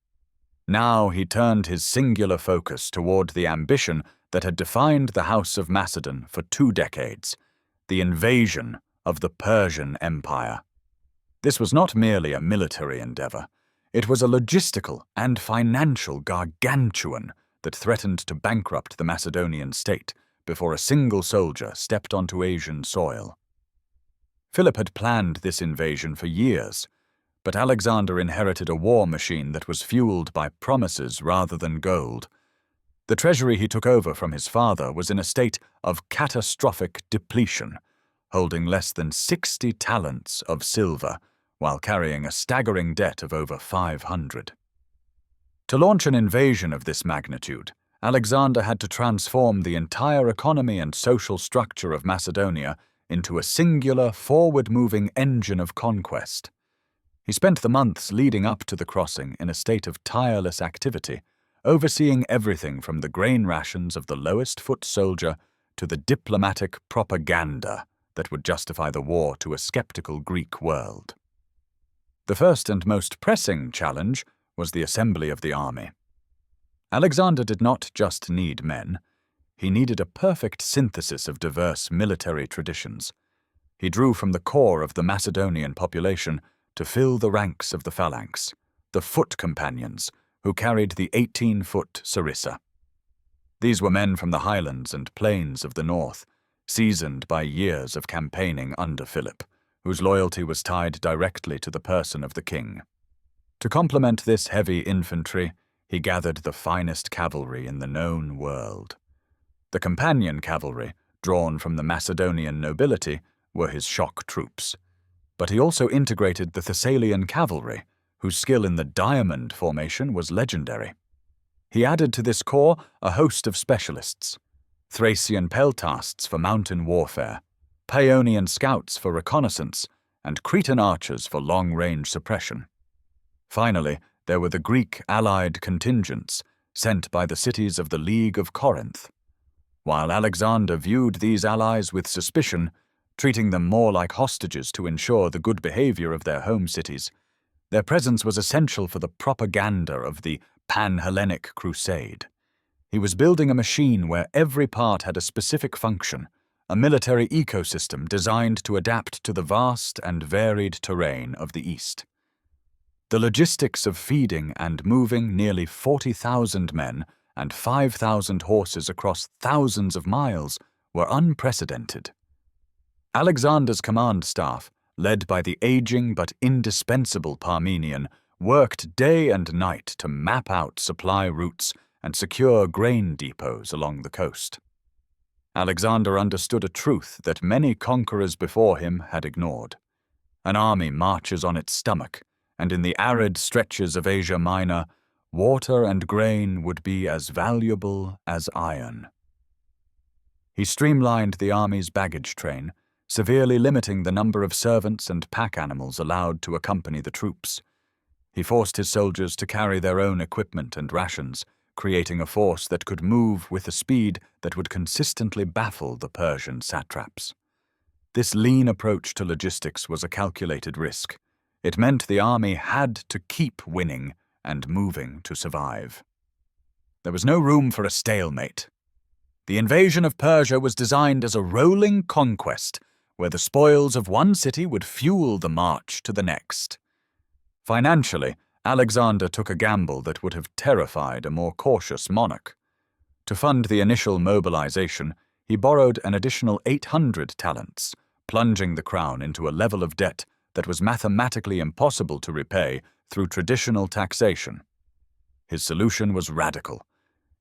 Speaker 1: Now he turned his singular focus toward the ambition that had defined the House of Macedon for 2 decades, the invasion of the Persian Empire. This was not merely a military endeavor. It was a logistical and financial gargantuan that threatened to bankrupt the Macedonian state before a single soldier stepped onto Asian soil. Philip had planned this invasion for years, but Alexander inherited a war machine that was fueled by promises rather than gold. The treasury he took over from his father was in a state of catastrophic depletion, holding less than 60 talents of silver, while carrying a staggering debt of over 500. To launch an invasion of this magnitude, Alexander had to transform the entire economy and social structure of Macedonia into a singular, forward-moving engine of conquest. He spent the months leading up to the crossing in a state of tireless activity, overseeing everything from the grain rations of the lowest foot soldier to the diplomatic propaganda that would justify the war to a skeptical Greek world. The first and most pressing challenge was the assembly of the army. Alexander did not just need men. He needed a perfect synthesis of diverse military traditions. He drew from the core of the Macedonian population to fill the ranks of the phalanx, the foot companions, who carried the 18-foot sarissa. These were men from the highlands and plains of the north, seasoned by years of campaigning under Philip, whose loyalty was tied directly to the person of the king. To complement this heavy infantry, he gathered the finest cavalry in the known world. The companion cavalry, drawn from the Macedonian nobility, were his shock troops. But he also integrated the Thessalian cavalry, whose skill in the diamond formation was legendary. He added to this corps a host of specialists: Thracian peltasts for mountain warfare, Paeonian scouts for reconnaissance, and Cretan archers for long-range suppression. Finally, there were the Greek allied contingents sent by the cities of the League of Corinth. While Alexander viewed these allies with suspicion, treating them more like hostages to ensure the good behavior of their home cities, their presence was essential for the propaganda of the Pan-Hellenic crusade. He was building a machine where every part had a specific function, a military ecosystem designed to adapt to the vast and varied terrain of the East. The logistics of feeding and moving nearly 40,000 men and 5,000 horses across thousands of miles were unprecedented. Alexander's command staff, led by the aging but indispensable Parmenion, worked day and night to map out supply routes and secure grain depots along the coast. Alexander understood a truth that many conquerors before him had ignored. An army marches on its stomach, and in the arid stretches of Asia Minor, water and grain would be as valuable as iron. He streamlined the army's baggage train, severely limiting the number of servants and pack animals allowed to accompany the troops. He forced his soldiers to carry their own equipment and rations, creating a force that could move with a speed that would consistently baffle the Persian satraps. This lean approach to logistics was a calculated risk. It meant the army had to keep winning and moving to survive. There was no room for a stalemate. The invasion of Persia was designed as a rolling conquest, where the spoils of one city would fuel the march to the next. Financially, Alexander took a gamble that would have terrified a more cautious monarch. To fund the initial mobilization, he borrowed an additional 800 talents, plunging the crown into a level of debt that was mathematically impossible to repay through traditional taxation. His solution was radical.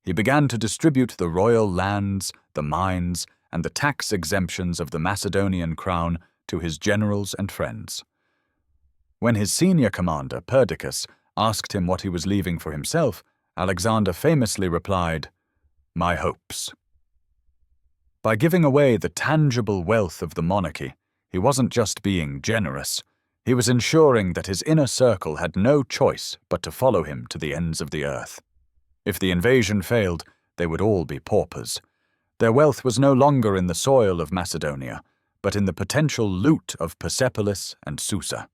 Speaker 1: He began to distribute the royal lands, the mines, and the tax exemptions of the Macedonian crown to his generals and friends. When his senior commander, Perdiccas, asked him what he was leaving for himself, Alexander famously replied, "My hopes." By giving away the tangible wealth of the monarchy, he wasn't just being generous. He was ensuring that his inner circle had no choice but to follow him to the ends of the earth. If the invasion failed, they would all be paupers. Their wealth was no longer in the soil of Macedonia, but in the potential loot of Persepolis and Susa.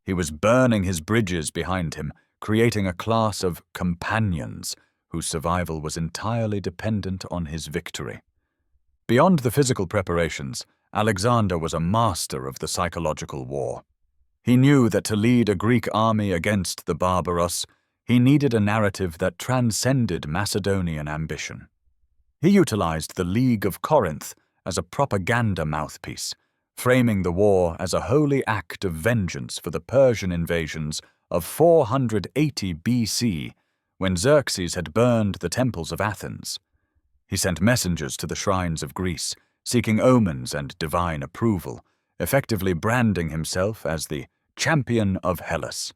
Speaker 1: He was burning his bridges behind him, creating a class of companions whose survival was entirely dependent on his victory. Beyond the physical preparations, Alexander was a master of the psychological war. He knew that to lead a Greek army against the Barbaros, he needed a narrative that transcended Macedonian ambition. He utilized the League of Corinth as a propaganda mouthpiece, framing the war as a holy act of vengeance for the Persian invasions of 480 BC, when Xerxes had burned the temples of Athens. He sent messengers to the shrines of Greece, seeking omens and divine approval, effectively branding himself as the champion of Hellas.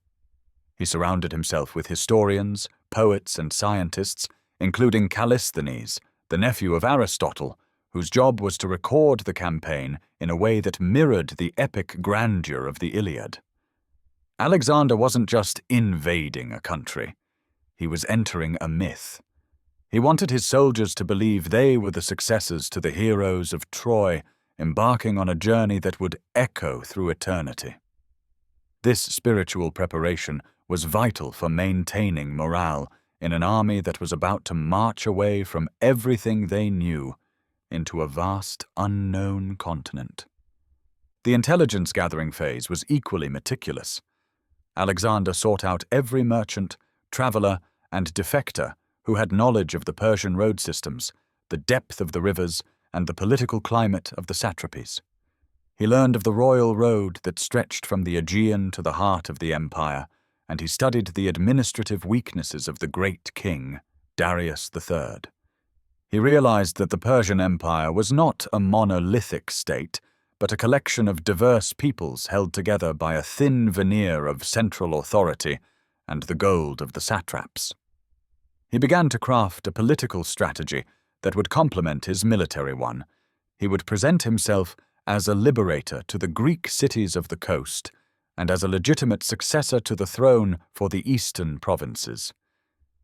Speaker 1: He surrounded himself with historians, poets, and scientists, including Callisthenes, the nephew of Aristotle, whose job was to record the campaign in a way that mirrored the epic grandeur of the Iliad. Alexander wasn't just invading a country. He was entering a myth. He wanted his soldiers to believe they were the successors to the heroes of Troy, embarking on a journey that would echo through eternity. This spiritual preparation was vital for maintaining morale in an army that was about to march away from everything they knew into a vast, unknown continent. The intelligence-gathering phase was equally meticulous. Alexander sought out every merchant, traveler, and defector who had knowledge of the Persian road systems, the depth of the rivers, and the political climate of the satrapies. He learned of the royal road that stretched from the Aegean to the heart of the empire, and he studied the administrative weaknesses of the great king, Darius III. He realized that the Persian Empire was not a monolithic state, but a collection of diverse peoples held together by a thin veneer of central authority and the gold of the satraps. He began to craft a political strategy that would complement his military one. He would present himself as a liberator to the Greek cities of the coast and as a legitimate successor to the throne for the eastern provinces.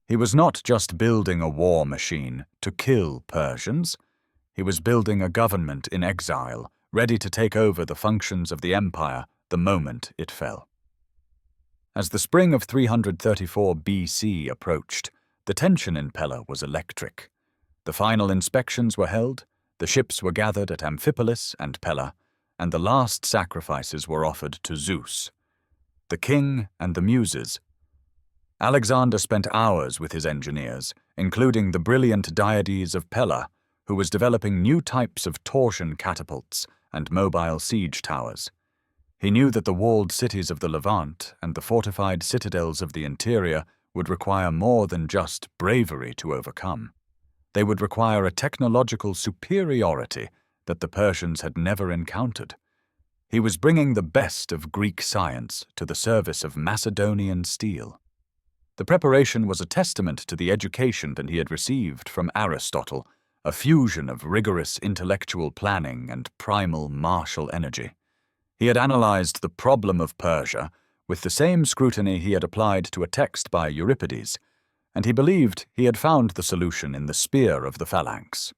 Speaker 1: He was not just building a war machine to kill Persians. He was building a government in exile, ready to take over the functions of the empire the moment it fell. As the spring of 334 BC approached, the tension in Pella was electric. The final inspections were held, the ships were gathered at Amphipolis and Pella, and the last sacrifices were offered to Zeus, the king and the muses. Alexander spent hours with his engineers, including the brilliant Diades of Pella, who was developing new types of torsion catapults and mobile siege towers. He knew that the walled cities of the Levant and the fortified citadels of the interior would require more than just bravery to overcome. They would require a technological superiority that the Persians had never encountered. He was bringing the best of Greek science to the service of Macedonian steel. The preparation was a testament to the education that he had received from Aristotle, a fusion of rigorous intellectual planning and primal martial energy. He had analyzed the problem of Persia with the same scrutiny he had applied to a text by Euripides, and he believed he had found the solution in the spear of the phalanx.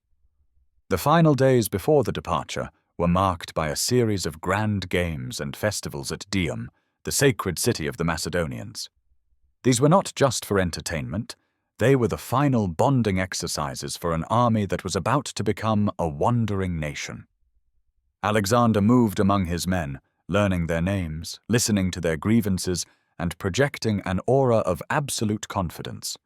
Speaker 1: The final days before the departure were marked by a series of grand games and festivals at Dium, the sacred city of the Macedonians. These were not just for entertainment, they were the final bonding exercises for an army that was about to become a wandering nation. Alexander moved among his men, learning their names, listening to their grievances, and projecting an aura of absolute confidence.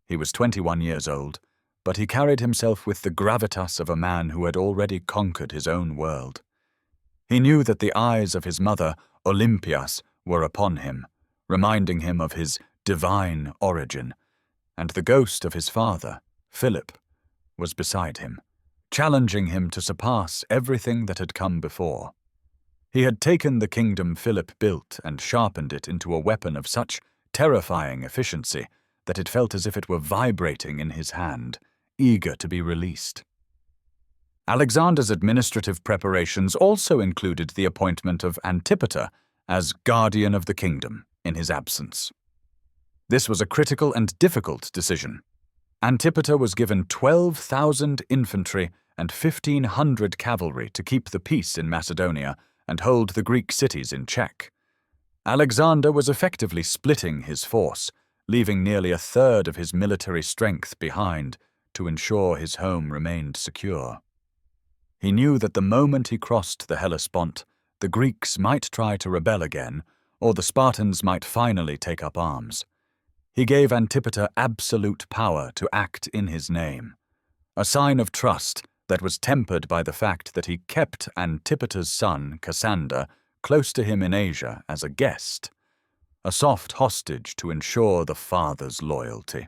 Speaker 1: He was 21 years old, but he carried himself with the gravitas of a man who had already conquered his own world. He knew that the eyes of his mother, Olympias, were upon him, reminding him of his divine origin, and the ghost of his father, Philip, was beside him, challenging him to surpass everything that had come before. He had taken the kingdom Philip built and sharpened it into a weapon of such terrifying efficiency that it felt as if it were vibrating in his hand, eager to be released. Alexander's administrative preparations also included the appointment of Antipater as guardian of the kingdom in his absence. This was a critical and difficult decision. Antipater was given 12,000 infantry and 1,500 cavalry to keep the peace in Macedonia and hold the Greek cities in check. Alexander was effectively splitting his force, leaving nearly a third of his military strength behind to ensure his home remained secure. He knew that the moment he crossed the Hellespont, the Greeks might try to rebel again, or the Spartans might finally take up arms. He gave Antipater absolute power to act in his name, a sign of trust that was tempered by the fact that he kept Antipater's son, Cassander, close to him in Asia as a guest, a soft hostage to ensure the father's loyalty.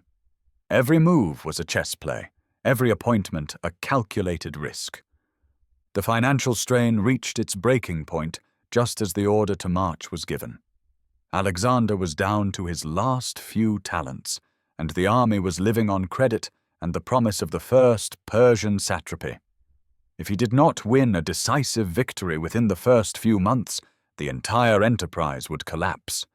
Speaker 1: Every move was a chess play, every appointment a calculated risk. The financial strain reached its breaking point just as the order to march was given. Alexander was down to his last few talents, and the army was living on credit and the promise of the first Persian satrapy. If he did not win a decisive victory within the first few months, the entire enterprise would collapse.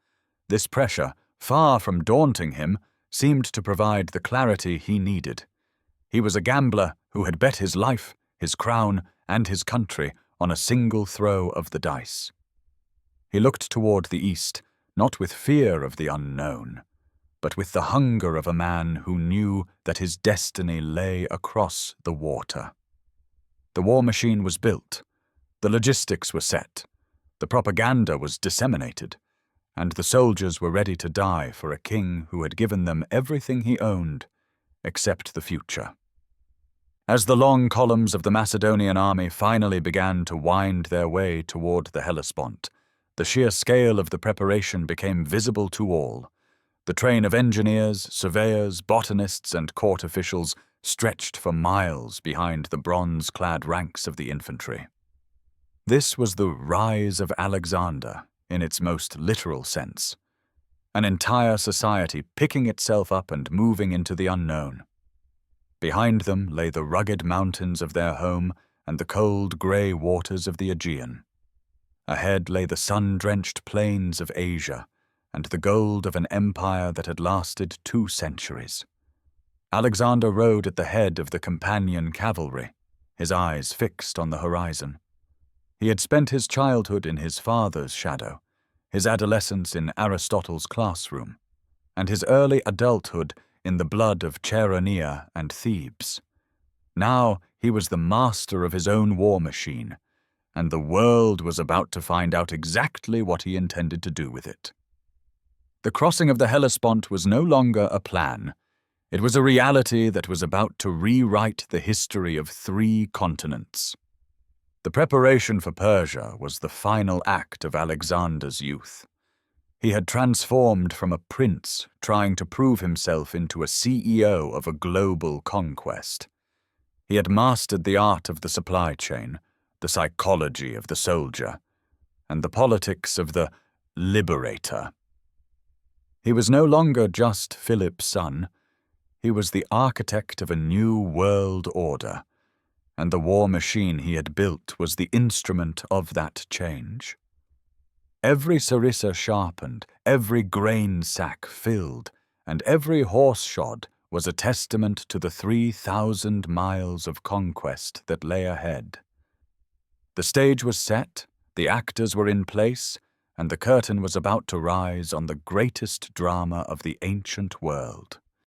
Speaker 1: This pressure, far from daunting him, seemed to provide the clarity he needed. He was a gambler who had bet his life, his crown, and his country on a single throw of the dice. He looked toward the east, not with fear of the unknown, but with the hunger of a man who knew that his destiny lay across the water. The war machine was built, the logistics were set, the propaganda was disseminated, and the soldiers were ready to die for a king who had given them everything he owned, except the future. As the long columns of the Macedonian army finally began to wind their way toward the Hellespont, the sheer scale of the preparation became visible to all. The train of engineers, surveyors, botanists, and court officials stretched for miles behind the bronze-clad ranks of the infantry. This was the rise of Alexander in its most literal sense. an entire society picking itself up and moving into the unknown. Behind them lay the rugged mountains of their home and the cold grey waters of the Aegean. Ahead lay the sun-drenched plains of Asia and the gold of an empire that had lasted 2 centuries. Alexander rode at the head of the companion cavalry, his eyes fixed on the horizon. He had spent his childhood in his father's shadow, his adolescence in Aristotle's classroom, and his early adulthood in the blood of Chaeronea and Thebes. Now he was the master of his own war machine, and the world was about to find out exactly what he intended to do with it. The crossing of the Hellespont was no longer a plan. It was a reality that was about to rewrite the history of 3 continents. The preparation for Persia was the final act of Alexander's youth. He had transformed from a prince trying to prove himself into a CEO of a global conquest. He had mastered the art of the supply chain, the psychology of the soldier, and the politics of the liberator. He was no longer just Philip's son. He was the architect of a new world order, and the war machine he had built was the instrument of that change. Every sarissa sharpened, every grain sack filled, and every horse shod was a testament to the 3,000 miles of conquest that lay ahead. The stage was set, the actors were in place, and the curtain was about to rise on the greatest drama of the ancient world.